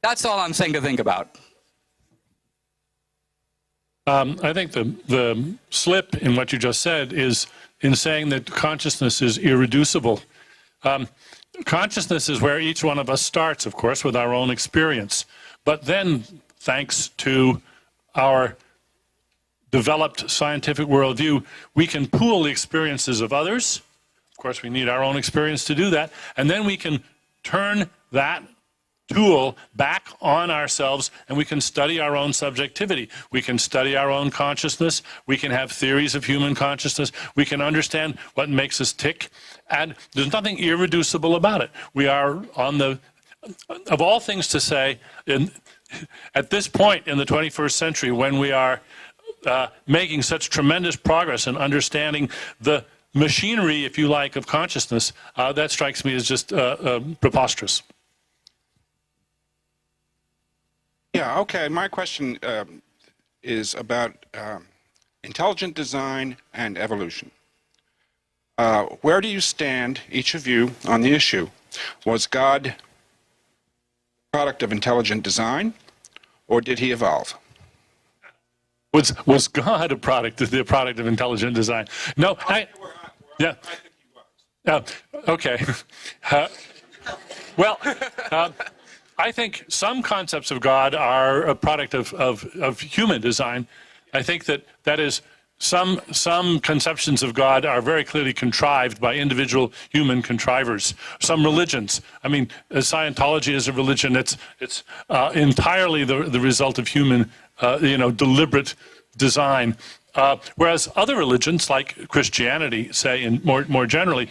That's all I'm saying to think about. I think the slip in what you just said is in saying that consciousness is irreducible. Consciousness is where each one of us starts, of course, with our own experience. But then, thanks to our developed scientific worldview, we can pool the experiences of others. Of course, we need our own experience to do that. And then we can turn that tool back on ourselves, and we can study our own subjectivity. We can study our own consciousness. We can have theories of human consciousness. We can understand what makes us tick. And there's nothing irreducible about it. We are on the, of all things to say, at this point in the 21st century, when we are making such tremendous progress in understanding the machinery, if you like, of consciousness, that strikes me as just preposterous. Yeah, okay. My question is about intelligent design and evolution. Where do you stand, each of you, on the issue? Was God a product of intelligent design, or did he evolve? Was God a product of intelligent design? No, yeah. I think he was. Okay. Well, I think some concepts of God are a product of human design. I think that is some conceptions of God are very clearly contrived by individual human contrivers. Some religions, I mean, Scientology is a religion. It's entirely the result of human, deliberate design. Whereas other religions, like Christianity, say, and more generally,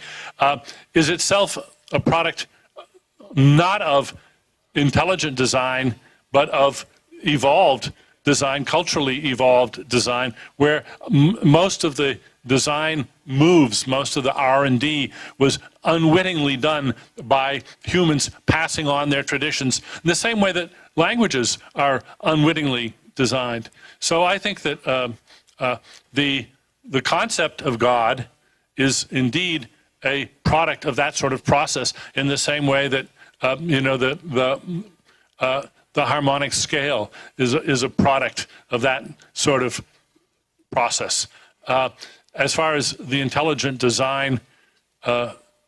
is itself a product not of intelligent design, but of evolved design, culturally evolved design, where most of the design moves, most of the R&D was unwittingly done by humans passing on their traditions in the same way that languages are unwittingly designed. So I think that the concept of God is indeed a product of that sort of process, in the same way that the harmonic scale is a product of that sort of process. As far as the intelligent design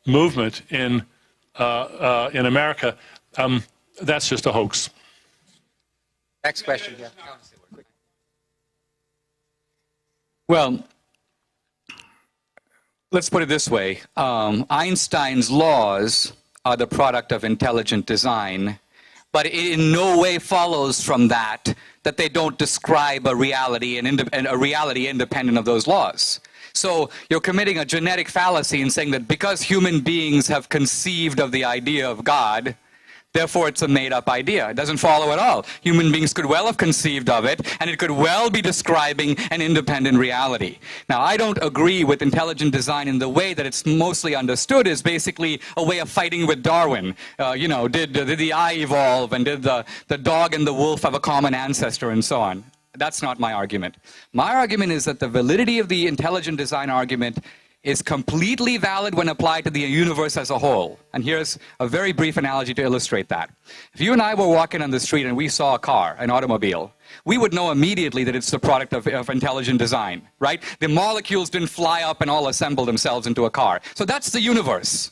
movement in America, that's just a hoax. Next question. Yeah. Well, let's put it this way. Einstein's laws are the product of intelligent design, but it in no way follows from that they don't describe a reality and a reality independent of those laws. So you're committing a genetic fallacy in saying that because human beings have conceived of the idea of God, therefore it's a made-up idea. It doesn't follow at all. Human beings could well have conceived of it, and it could well be describing an independent reality. Now, I don't agree with intelligent design in the way that it's mostly understood as basically a way of fighting with Darwin. Did the eye evolve, and did the dog and the wolf have a common ancestor, and so on. That's not my argument. My argument is that the validity of the intelligent design argument is completely valid when applied to the universe as a whole. And here's a very brief analogy to illustrate that. If you and I were walking on the street and we saw a car, an automobile, we would know immediately that it's the product of intelligent design, right? The molecules didn't fly up and all assemble themselves into a car. So that's the universe.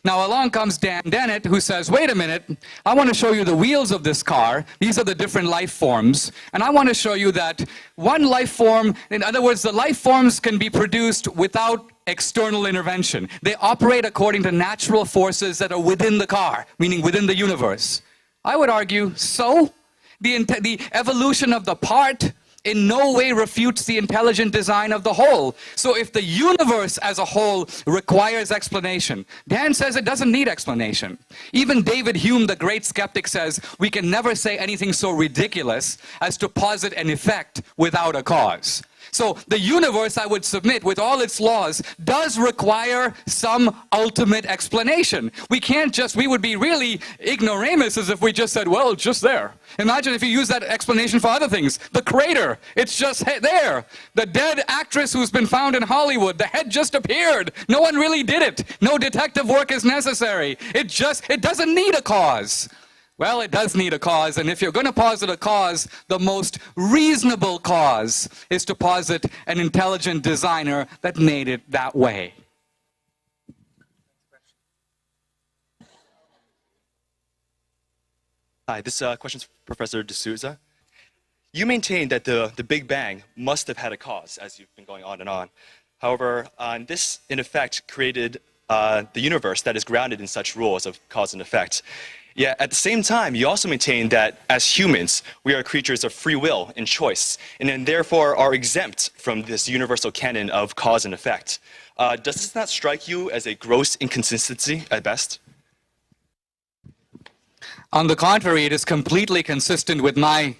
Now along comes Dennett, who says, wait a minute, I want to show you the wheels of this car. These are the different life forms. And I want to show you that one life form, in other words, the life forms can be produced without external intervention. They operate according to natural forces that are within the car, meaning within the universe. I would argue, so? The evolution of the part in no way refutes the intelligent design of the whole. So if the universe as a whole requires explanation, Dan says it doesn't need explanation. Even David Hume, the great skeptic, says we can never say anything so ridiculous as to posit an effect without a cause. So the universe, I would submit, with all its laws, does require some ultimate explanation. We would be really ignoramuses if we just said, well, it's just there. Imagine if you use that explanation for other things. The crater, it's just there. The dead actress who's been found in Hollywood, the head just appeared. No one really did it. No detective work is necessary. It doesn't need a cause. Well, it does need a cause, and if you're going to posit a cause, the most reasonable cause is to posit an intelligent designer that made it that way. Hi, this question's for Professor D'Souza. You maintain that the Big Bang must have had a cause, as you've been going on and on. However, this, in effect, created the universe that is grounded in such rules of cause and effect. Yet, at the same time, you also maintain that, as humans, we are creatures of free will and choice, and then therefore are exempt from this universal canon of cause and effect. Does this not strike you as a gross inconsistency, at best? On the contrary, it is completely consistent with my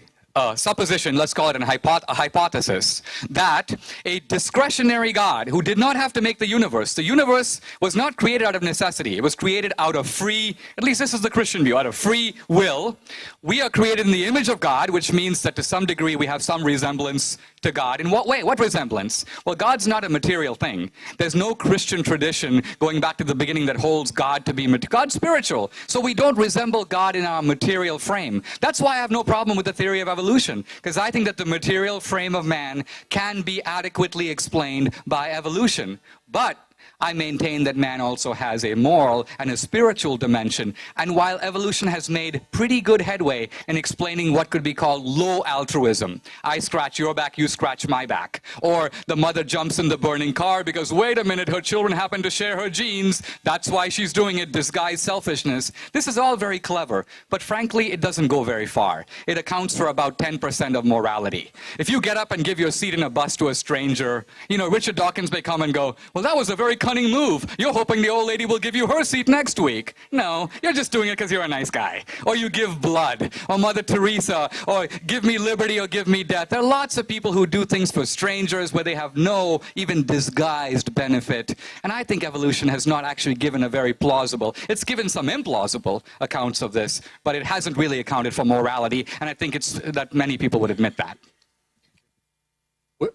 supposition, let's call it a hypothesis, that a discretionary God who did not have to make the universe was not created out of necessity. It was created out of free, at least this is the Christian view, out of free will. We are created in the image of God, which means that to some degree we have some resemblance to God. In what way? What resemblance? Well, God's not a material thing. There's no Christian tradition going back to the beginning that holds God to be God's spiritual. So we don't resemble God in our material frame. That's why I have no problem with the theory of evolution, because I think that the material frame of man can be adequately explained by evolution. But I maintain that man also has a moral and a spiritual dimension. And while evolution has made pretty good headway in explaining what could be called low altruism, I scratch your back, you scratch my back, or the mother jumps in the burning car because, wait a minute, her children happen to share her genes, that's why she's doing it, disguised selfishness. This is all very clever, but frankly, it doesn't go very far. It accounts for about 10% of morality. If you get up and give your seat in a bus to a stranger, you know, Richard Dawkins may come and go, well, that was a very cunning move. You're hoping the old lady will give you her seat next week. No, you're just doing it because you're a nice guy. Or you give blood, or Mother Teresa, or give me liberty or give me death. There are lots of people who do things for strangers where they have no even disguised benefit. And I think evolution has not actually given a very plausible, it's given some implausible accounts of this, but it hasn't really accounted for morality, and I think it's that many people would admit that.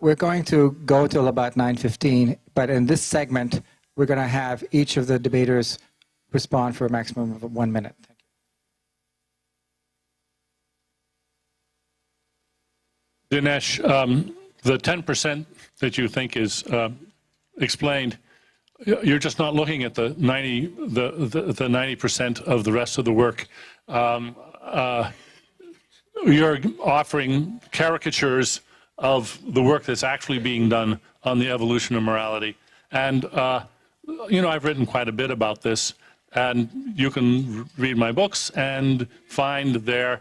We're going to go till about 9:15, but in this segment, we're going to have each of the debaters respond for a maximum of 1 minute. Thank you. Dinesh, the 10% that you think is explained, you're just not looking at the 90% of the rest of the work. You're offering caricatures of the work that's actually being done on the evolution of morality. And, you know, I've written quite a bit about this, and you can read my books and find there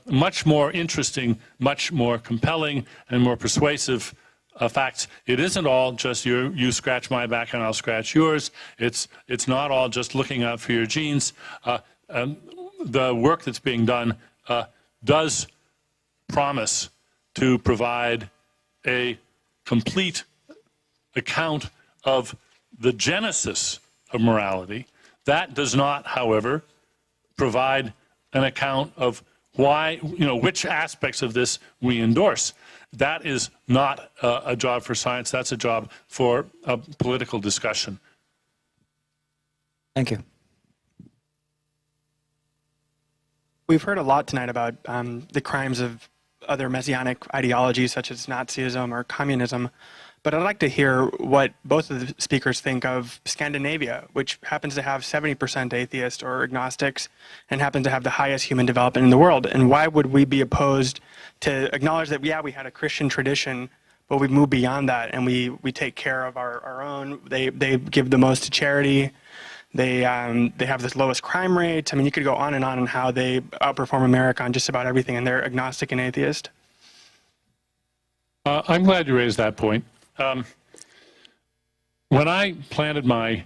much more interesting, much more compelling, and more persuasive facts. It isn't all just you scratch my back and I'll scratch yours. It's not all just looking out for your genes. The work that's being done does promise to provide a complete account of the genesis of morality. That does not, however, provide an account of why, you know, which aspects of this we endorse. That is not a job for science. That's a job for a political discussion. Thank you. We've heard a lot tonight about the crimes of other messianic ideologies such as Nazism or communism, but I'd like to hear what both of the speakers think of Scandinavia, which happens to have 70% atheist or agnostics and happens to have the highest human development in the world. And why would we be opposed to acknowledge that, yeah, we had a Christian tradition, but we moved beyond that and we take care of our own. They give the most to charity. They have the lowest crime rate. I mean, you could go on and how they outperform America on just about everything, and they're agnostic and atheist. I'm glad you raised that point. When I planted my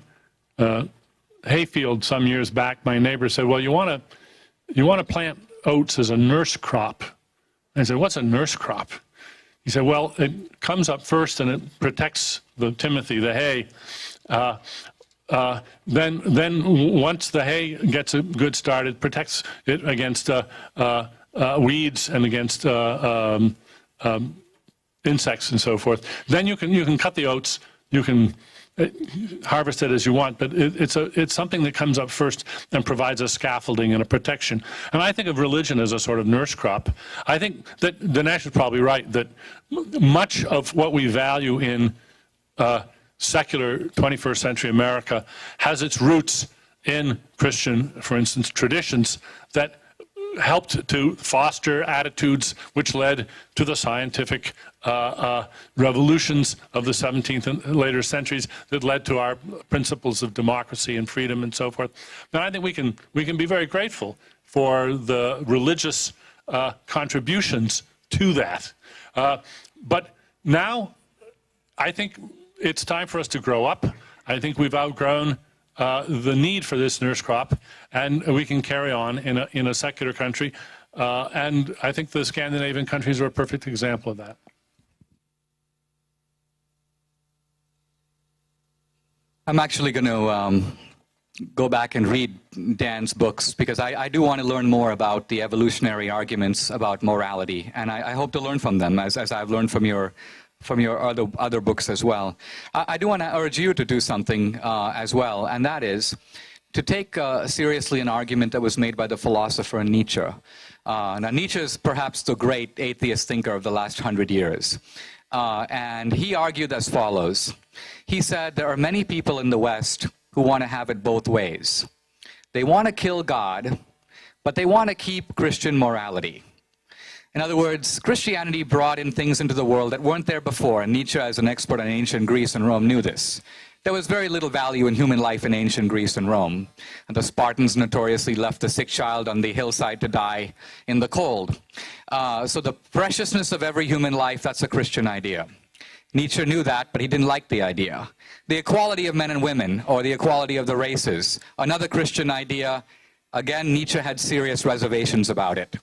hayfield some years back, my neighbor said, well, you want to plant oats as a nurse crop. I said, what's a nurse crop? He said, well, it comes up first and it protects the Timothy, the hay. Then once the hay gets a good start, it protects it against weeds and against insects and so forth. Then you can cut the oats. You can harvest it as you want, but it's something that comes up first and provides a scaffolding and a protection. And I think of religion as a sort of nurse crop. I think that Dinesh is probably right that much of what we value in secular 21st century America has its roots in Christian, for instance, traditions that helped to foster attitudes which led to the scientific revolutions of the 17th and later centuries that led to our principles of democracy and freedom and so forth. And I think we can be very grateful for the religious contributions to that. But now I think it's time for us to grow up. I think we've outgrown the need for this nurse crop, and we can carry on in a secular country. And I think the Scandinavian countries are a perfect example of that. I'm actually going to go back and read Dan's books because I do want to learn more about the evolutionary arguments about morality, and I hope to learn from them as I've learned from your other books as well. I do want to urge you to do something as well, and that is to take seriously an argument that was made by the philosopher Nietzsche. Now, Nietzsche is perhaps the great atheist thinker of the last 100 years. and he argued as follows. He said there are many people in the West who want to have it both ways. They want to kill God, but they want to keep Christian morality. In other words, Christianity brought in things into the world that weren't there before, and Nietzsche, as an expert on ancient Greece and Rome, knew this. There was very little value in human life in ancient Greece and Rome. And the Spartans notoriously left the sick child on the hillside to die in the cold. So the preciousness of every human life, that's a Christian idea. Nietzsche knew that, but he didn't like the idea. The equality of men and women, or the equality of the races, another Christian idea. Again, Nietzsche had serious reservations about it.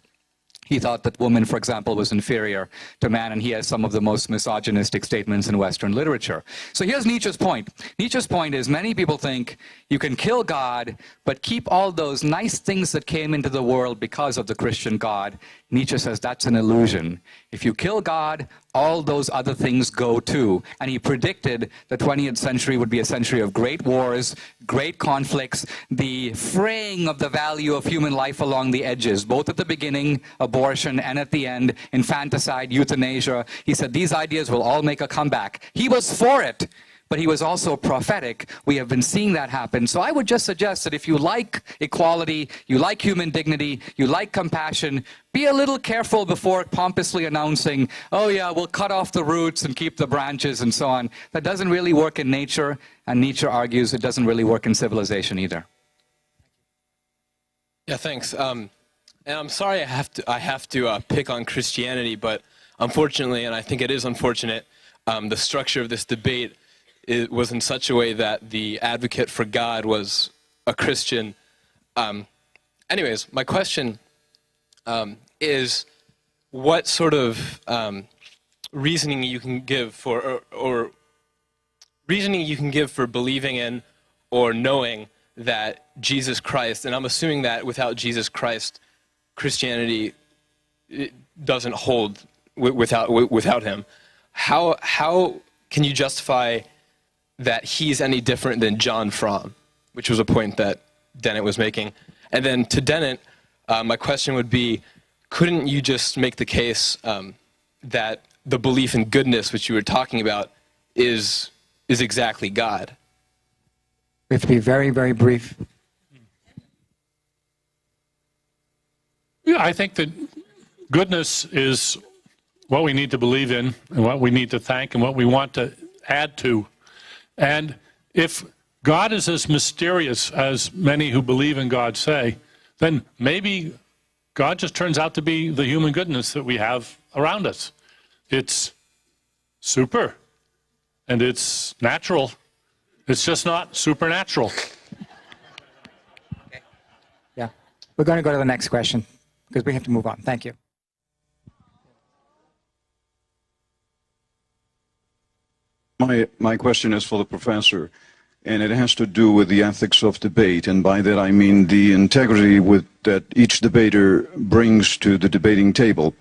He thought that woman, for example, was inferior to man, and he has some of the most misogynistic statements in Western literature. So here's Nietzsche's point. Nietzsche's point is many people think you can kill God, but keep all those nice things that came into the world because of the Christian God. Nietzsche says that's an illusion. If you kill God, all those other things go too. And he predicted the 20th century would be a century of great wars, great conflicts, the fraying of the value of human life along the edges, both at the beginning, abortion, and at the end, infanticide, euthanasia. He said these ideas will all make a comeback. He was for it, but he was also prophetic. We have been seeing that happen. So I would just suggest that if you like equality, you like human dignity, you like compassion, be a little careful before pompously announcing, oh yeah, we'll cut off the roots and keep the branches and so on. That doesn't really work in nature, and Nietzsche argues it doesn't really work in civilization either. Yeah, thanks. And I'm sorry I have to pick on Christianity, but unfortunately, and I think it is unfortunate, the structure of this debate was in such a way that the advocate for God was a Christian. Anyways, my question is what sort of reasoning you can give for, or reasoning you can give for believing in or knowing that Jesus Christ, and I'm assuming that without Jesus Christ, Christianity doesn't hold without him. How can you justify that he's any different than John Fromm, which was a point that Dennett was making? And then to Dennett, my question would be, couldn't you just make the case that the belief in goodness, which you were talking about, is exactly God? We have to be very, very brief. Yeah, I think that goodness is what we need to believe in and what we need to thank and what we want to add to. And if God is as mysterious as many who believe in God say, then maybe God just turns out to be the human goodness that we have around us. It's super and it's natural. It's just not supernatural. Yeah. We're going to go to the next question because we have to move on. Thank you. My question is for the professor, and it has to do with the ethics of debate, and by that I mean the integrity that each debater brings to the debating table.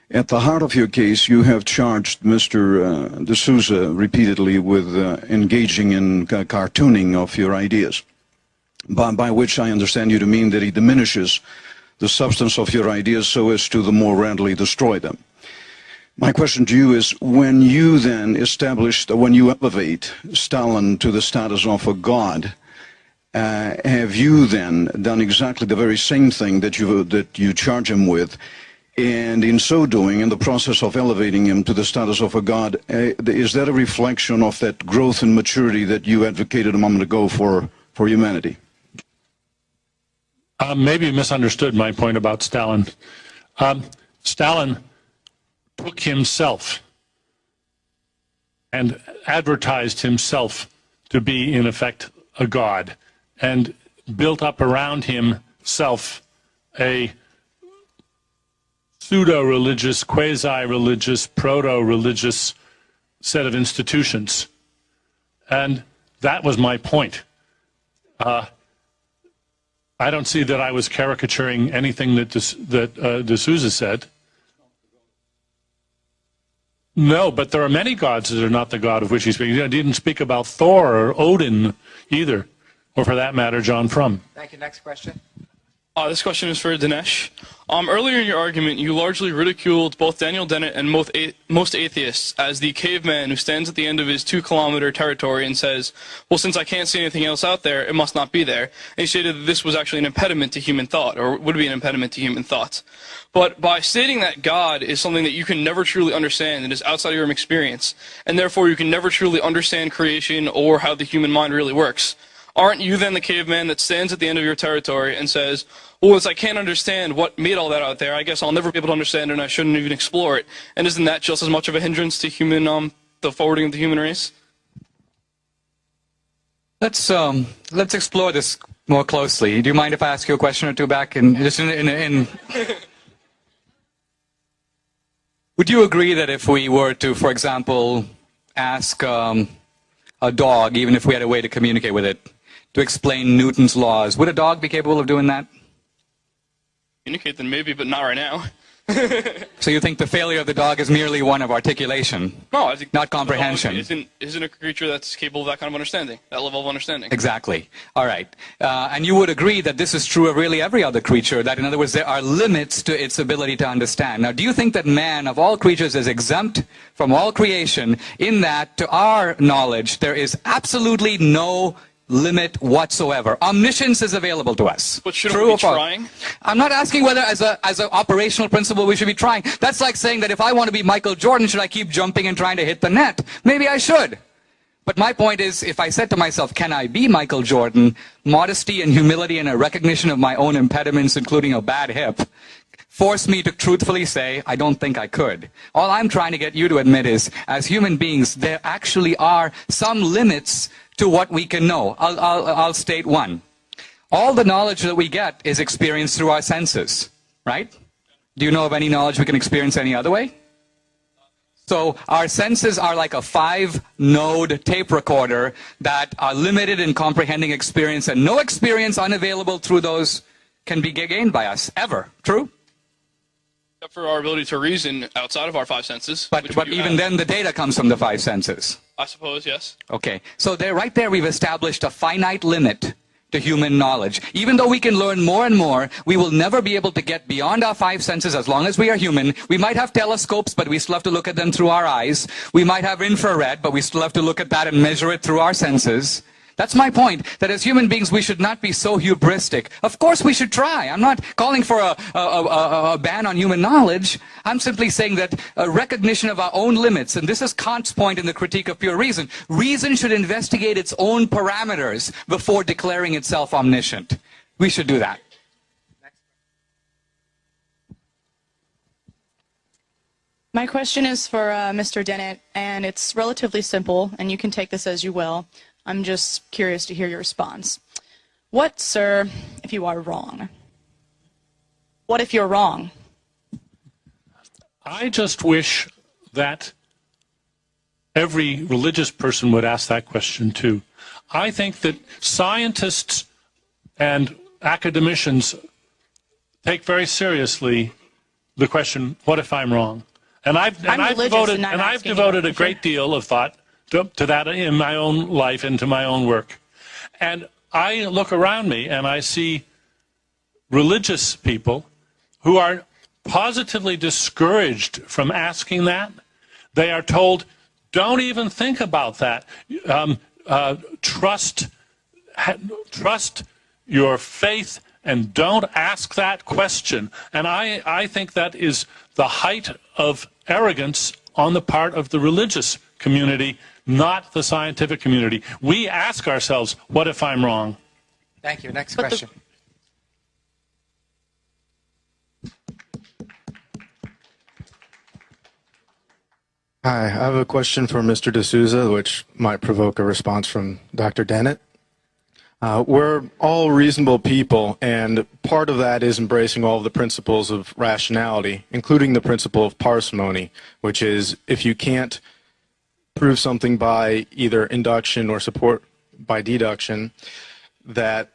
At the heart of your case, you have charged Mr. D'Souza repeatedly with engaging in cartooning of your ideas, by which I understand you to mean that he diminishes the substance of your ideas so as to the more readily destroy them. My question to you is, when you then when you elevate Stalin to the status of a god, have you then done exactly the very same thing that you charge him with? And in so doing, in the process of elevating him to the status of a god, is that a reflection of that growth and maturity that you advocated a moment ago for humanity? Maybe you misunderstood my point about Stalin. Stalin took himself and advertised himself to be, in effect, a god, and built up around himself a pseudo-religious, quasi-religious, proto-religious set of institutions. And that was my point. I don't see that I was caricaturing anything that D'Souza said. No, but there are many gods that are not the God of which he speaks. He didn't speak about Thor or Odin either, or for that matter, John Frum. Thank you. Next question. This question is for Dinesh. Earlier in your argument, you largely ridiculed both Daniel Dennett and most atheists as the caveman who stands at the end of his 2-kilometer territory and says, well, since I can't see anything else out there, it must not be there. And he stated that this was actually an impediment to human thought, or would be an impediment to human thought. But by stating that God is something that you can never truly understand and is outside of your experience, and therefore you can never truly understand creation or how the human mind really works, aren't you then the caveman that stands at the end of your territory and says, well, since I can't understand what made all that out there, I guess I'll never be able to understand it and I shouldn't even explore it. And isn't that just as much of a hindrance to human, the forwarding of the human race? Let's explore this more closely. Do you mind if I ask you a question or two back? Would you agree that if we were to, for example, ask a dog, even if we had a way to communicate with it, to explain Newton's laws, would a dog be capable of doing that? Communicate then maybe, but not right now. So you think the failure of the dog is merely one of articulation, No, I think not comprehension? Isn't a creature that's capable of that kind of understanding, that level of understanding? Exactly. All right. And you would agree that this is true of really every other creature, that in other words, there are limits to its ability to understand. Now, do you think that man, of all creatures, is exempt from all creation in that, to our knowledge, there is absolutely no limit whatsoever? Omniscience is available to us. But shouldn't we be trying? I'm not asking whether as an operational principle we should be trying. That's like saying that if I want to be Michael Jordan, should I keep jumping and trying to hit the net? Maybe I should. But my point is, if I said to myself, can I be Michael Jordan? Modesty and humility and a recognition of my own impediments, including a bad hip, force me to truthfully say, I don't think I could. All I'm trying to get you to admit is, as human beings, there actually are some limits to what we can know. I'll state one. All the knowledge that we get is experienced through our senses, right? Do you know of any knowledge we can experience any other way? So our senses are like a 5-node tape recorder that are limited in comprehending experience, and no experience unavailable through those can be gained by us, ever. True? Except for our ability to reason outside of our 5 senses. But even then, the data comes from the 5 senses. I suppose, yes. Okay, so right there we've established a finite limit to human knowledge. Even though we can learn more and more, we will never be able to get beyond our 5 senses as long as we are human. We might have telescopes, but we still have to look at them through our eyes. We might have infrared, but we still have to look at that and measure it through our senses. That's my point, that as human beings we should not be so hubristic. Of course we should try. I'm not calling for a ban on human knowledge. I'm simply saying that a recognition of our own limits, and this is Kant's point in the Critique of Pure Reason. Reason should investigate its own parameters before declaring itself omniscient. We should do that. My question is for Mr. Dennett, and it's relatively simple, and you can take this as you will. I'm just curious to hear your response. What, sir, if you are wrong? What if you're wrong? I just wish that every religious person would ask that question too. I think that scientists and academicians take very seriously the question, what if I'm wrong? And I've devoted a great deal of thought to that in my own life and to my own work. And I look around me and I see religious people who are positively discouraged from asking that. They are told, don't even think about that. Trust your faith and don't ask that question. And I think that is the height of arrogance on the part of the religious community, not the scientific community. We ask ourselves, what if I'm wrong? Thank you. Next question. Hi, I have a question for Mr. D'Souza, which might provoke a response from Dr. Dennett. We're all reasonable people, and part of that is embracing all of the principles of rationality, including the principle of parsimony, which is if you can't prove something by either induction or support by deduction, that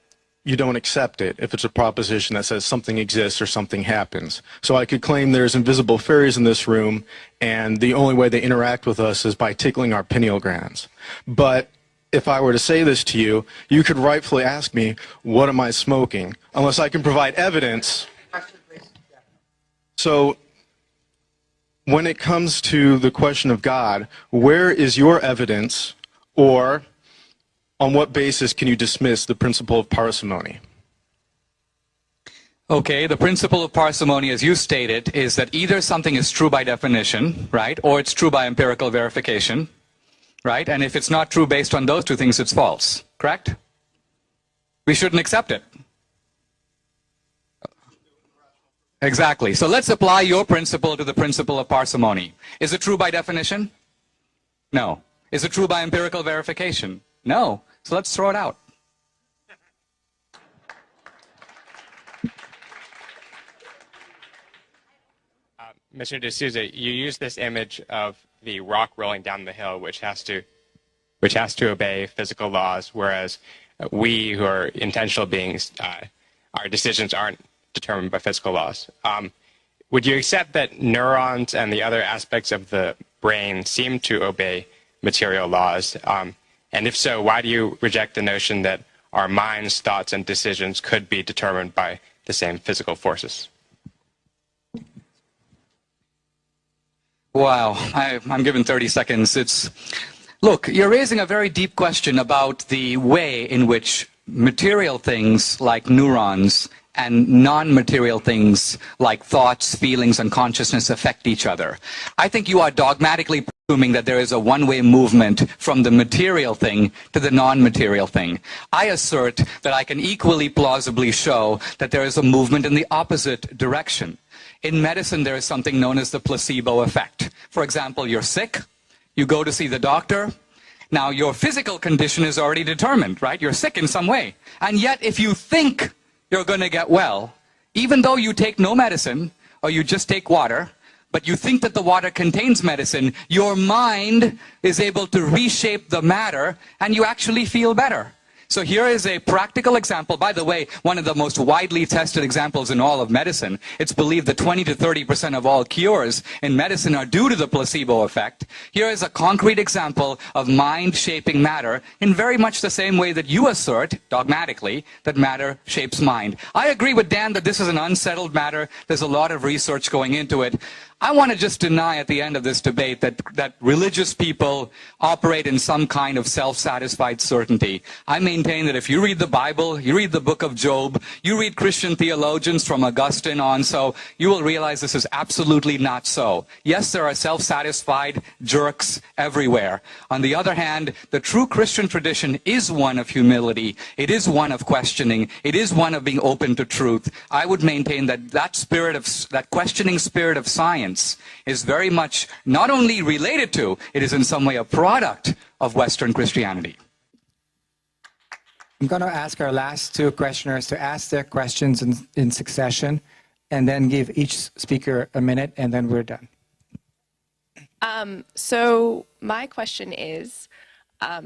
you don't accept it if it's a proposition that says something exists or something happens. So I could claim there's invisible fairies in this room, and the only way they interact with us is by tickling our pineal glands. But if I were to say this to you, you could rightfully ask me, what am I smoking? Unless I can provide evidence. So when it comes to the question of God, where is your evidence, or on what basis can you dismiss the principle of parsimony? Okay, the principle of parsimony, as you stated, is that either something is true by definition, right, or it's true by empirical verification, right? And if it's not true based on those two things, it's false, correct? We shouldn't accept it. Exactly. So let's apply your principle to the principle of parsimony. Is it true by definition? No. Is it true by empirical verification? No. So let's throw it out. Mr. D'Souza, you use this image of the rock rolling down the hill, which has to obey physical laws, whereas we, who are intentional beings, our decisions aren't determined by physical laws. Would you accept that neurons and the other aspects of the brain seem to obey material laws? And if so, why do you reject the notion that our minds, thoughts, and decisions could be determined by the same physical forces? Wow, I'm given 30 seconds. Look, you're raising a very deep question about the way in which material things like neurons and non-material things like thoughts, feelings, and consciousness affect each other. I think you are dogmatically assuming that there is a one-way movement from the material thing to the non-material thing. I assert that I can equally plausibly show that there is a movement in the opposite direction. In medicine, there is something known as the placebo effect. For example, you're sick, you go to see the doctor. Now, your physical condition is already determined, right? You're sick in some way. And yet, if you think you're going to get well, even though you take no medicine, or you just take water, but you think that the water contains medicine, your mind is able to reshape the matter, and you actually feel better. So here is a practical example. By the way, one of the most widely tested examples in all of medicine. It's believed that 20 to 30% of all cures in medicine are due to the placebo effect. Here is a concrete example of mind shaping matter in very much the same way that you assert, dogmatically, that matter shapes mind. I agree with Dan that this is an unsettled matter. There's a lot of research going into it. I want to just deny at the end of this debate that religious people operate in some kind of self-satisfied certainty. I maintain that if you read the Bible, you read the book of Job, you read Christian theologians from Augustine on, so you will realize this is absolutely not so. Yes, there are self-satisfied jerks everywhere. On the other hand, the true Christian tradition is one of humility. It is one of questioning. It is one of being open to truth. I would maintain that that questioning spirit of science is very much not only related to, it is in some way a product of Western Christianity. I'm going to ask our last two questioners to ask their questions in succession, and then give each speaker a minute, and then we're done. So my question is,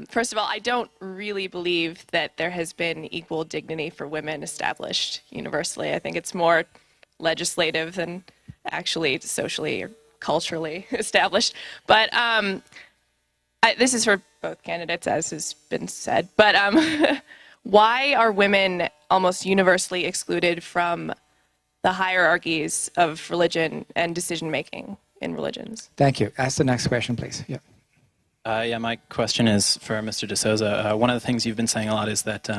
first of all, I don't really believe that there has been equal dignity for women established universally. I think it's more legislative than actually socially or culturally established. But this is for both candidates, as has been said. But why are women almost universally excluded from the hierarchies of religion and decision-making in religions? Thank you. Ask the next question, please. Yeah. My question is for Mr. D'Souza. One of the things you've been saying a lot is that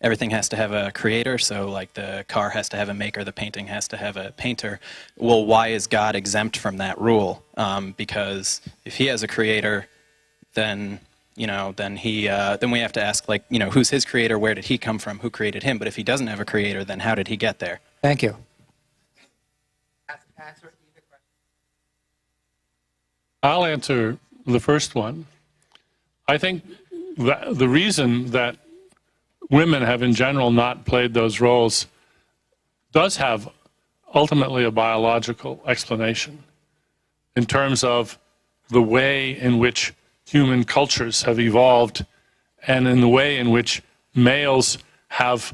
everything has to have a creator, so like the car has to have a maker, the painting has to have a painter. Well, why is God exempt from that rule? Because if he has a creator, then we have to ask, like, who's his creator, where did he come from, who created him? But if he doesn't have a creator, then how did he get there? Thank you. I'll answer the first one. I think that the reason that women have in general not played those roles does have ultimately a biological explanation in terms of the way in which human cultures have evolved and in the way in which males have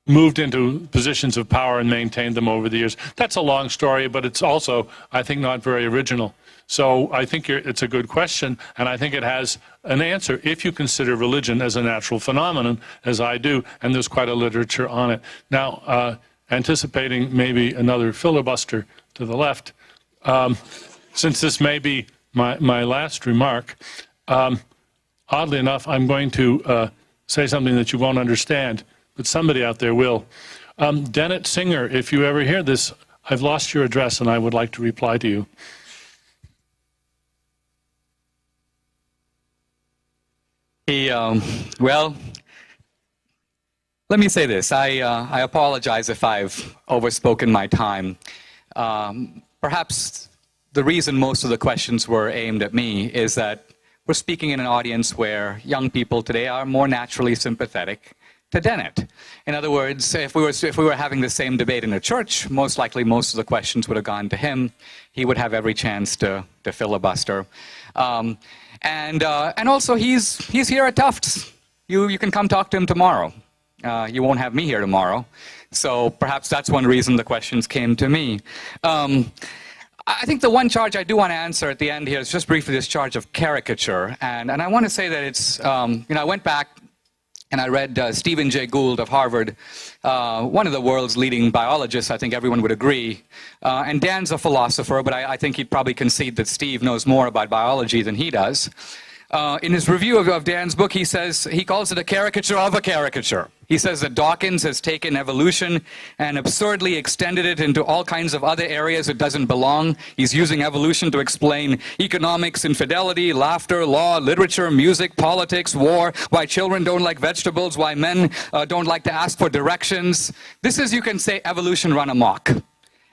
moved into positions of power and maintained them over the years. That's a long story, but it's also, I think, not very original. So I think it's a good question, and I think it has an answer if you consider religion as a natural phenomenon, as I do, and there's quite a literature on it. Now, anticipating maybe another filibuster to the left, since this may be my last remark, oddly enough, I'm going to say something that you won't understand, but somebody out there will. Dennett Singer, if you ever hear this, I've lost your address and I would like to reply to you. Well, let me say this. I apologize if I've overspoken my time. Perhaps the reason most of the questions were aimed at me is that we're speaking in an audience where young people today are more naturally sympathetic to Dennett. In other words, if we were having the same debate in a church, most likely most of the questions would have gone to him. He would have every chance to filibuster. And also, he's here at Tufts. You can come talk to him tomorrow. You won't have me here tomorrow. So perhaps that's one reason the questions came to me. I think the one charge I do want to answer at the end here is just briefly this charge of caricature. And I want to say that it's, I went back and I read Stephen Jay Gould of Harvard, one of the world's leading biologists, I think everyone would agree. And Dan's a philosopher, but I think he'd probably concede that Steve knows more about biology than he does. In his review of Dan's book, he calls it a caricature of a caricature. He says that Dawkins has taken evolution and absurdly extended it into all kinds of other areas it doesn't belong. He's using evolution to explain economics, infidelity, laughter, law, literature, music, politics, war, why children don't like vegetables, why men don't like to ask for directions. This is, you can say, evolution run amok.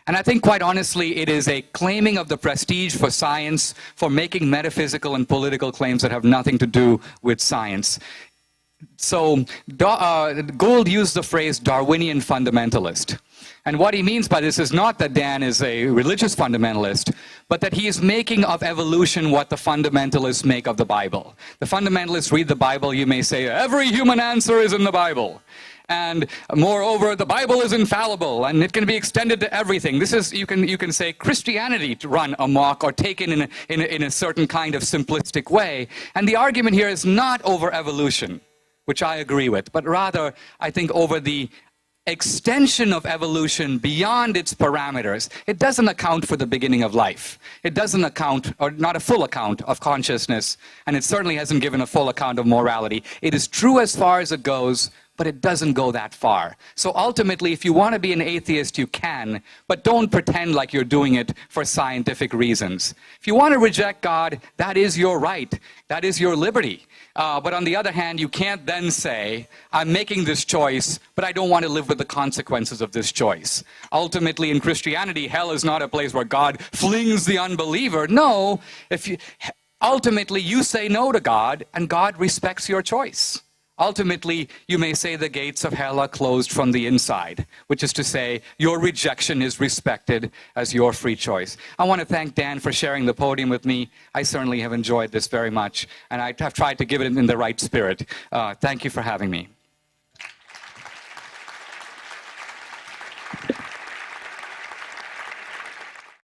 And I think, quite honestly, it is a claiming of the prestige for science, for making metaphysical and political claims that have nothing to do with science. So Gould used the phrase Darwinian fundamentalist. And what he means by this is not that Dan is a religious fundamentalist, but that he is making of evolution what the fundamentalists make of the Bible. The fundamentalists read the Bible, you may say, every human answer is in the Bible. And moreover, the Bible is infallible and it can be extended to everything. This is, you can say, Christianity to run amok or taken in a certain kind of simplistic way. And the argument here is not over evolution, which I agree with, but rather, I think, over the extension of evolution beyond its parameters. It doesn't account for the beginning of life. It doesn't account, or not a full account, of consciousness, and it certainly hasn't given a full account of morality. It is true as far as it goes, but it doesn't go that far. So ultimately, if you want to be an atheist, you can, but don't pretend like you're doing it for scientific reasons. If you want to reject God, that is your right. That is your liberty. But on the other hand, you can't then say, I'm making this choice, but I don't want to live with the consequences of this choice. Ultimately, in Christianity, hell is not a place where God flings the unbeliever. No, ultimately, you say no to God, and God respects your choice. Ultimately, you may say the gates of hell are closed from the inside, which is to say, your rejection is respected as your free choice. I want to thank Dan for sharing the podium with me. I certainly have enjoyed this very much, and I have tried to give it in the right spirit. Thank you for having me.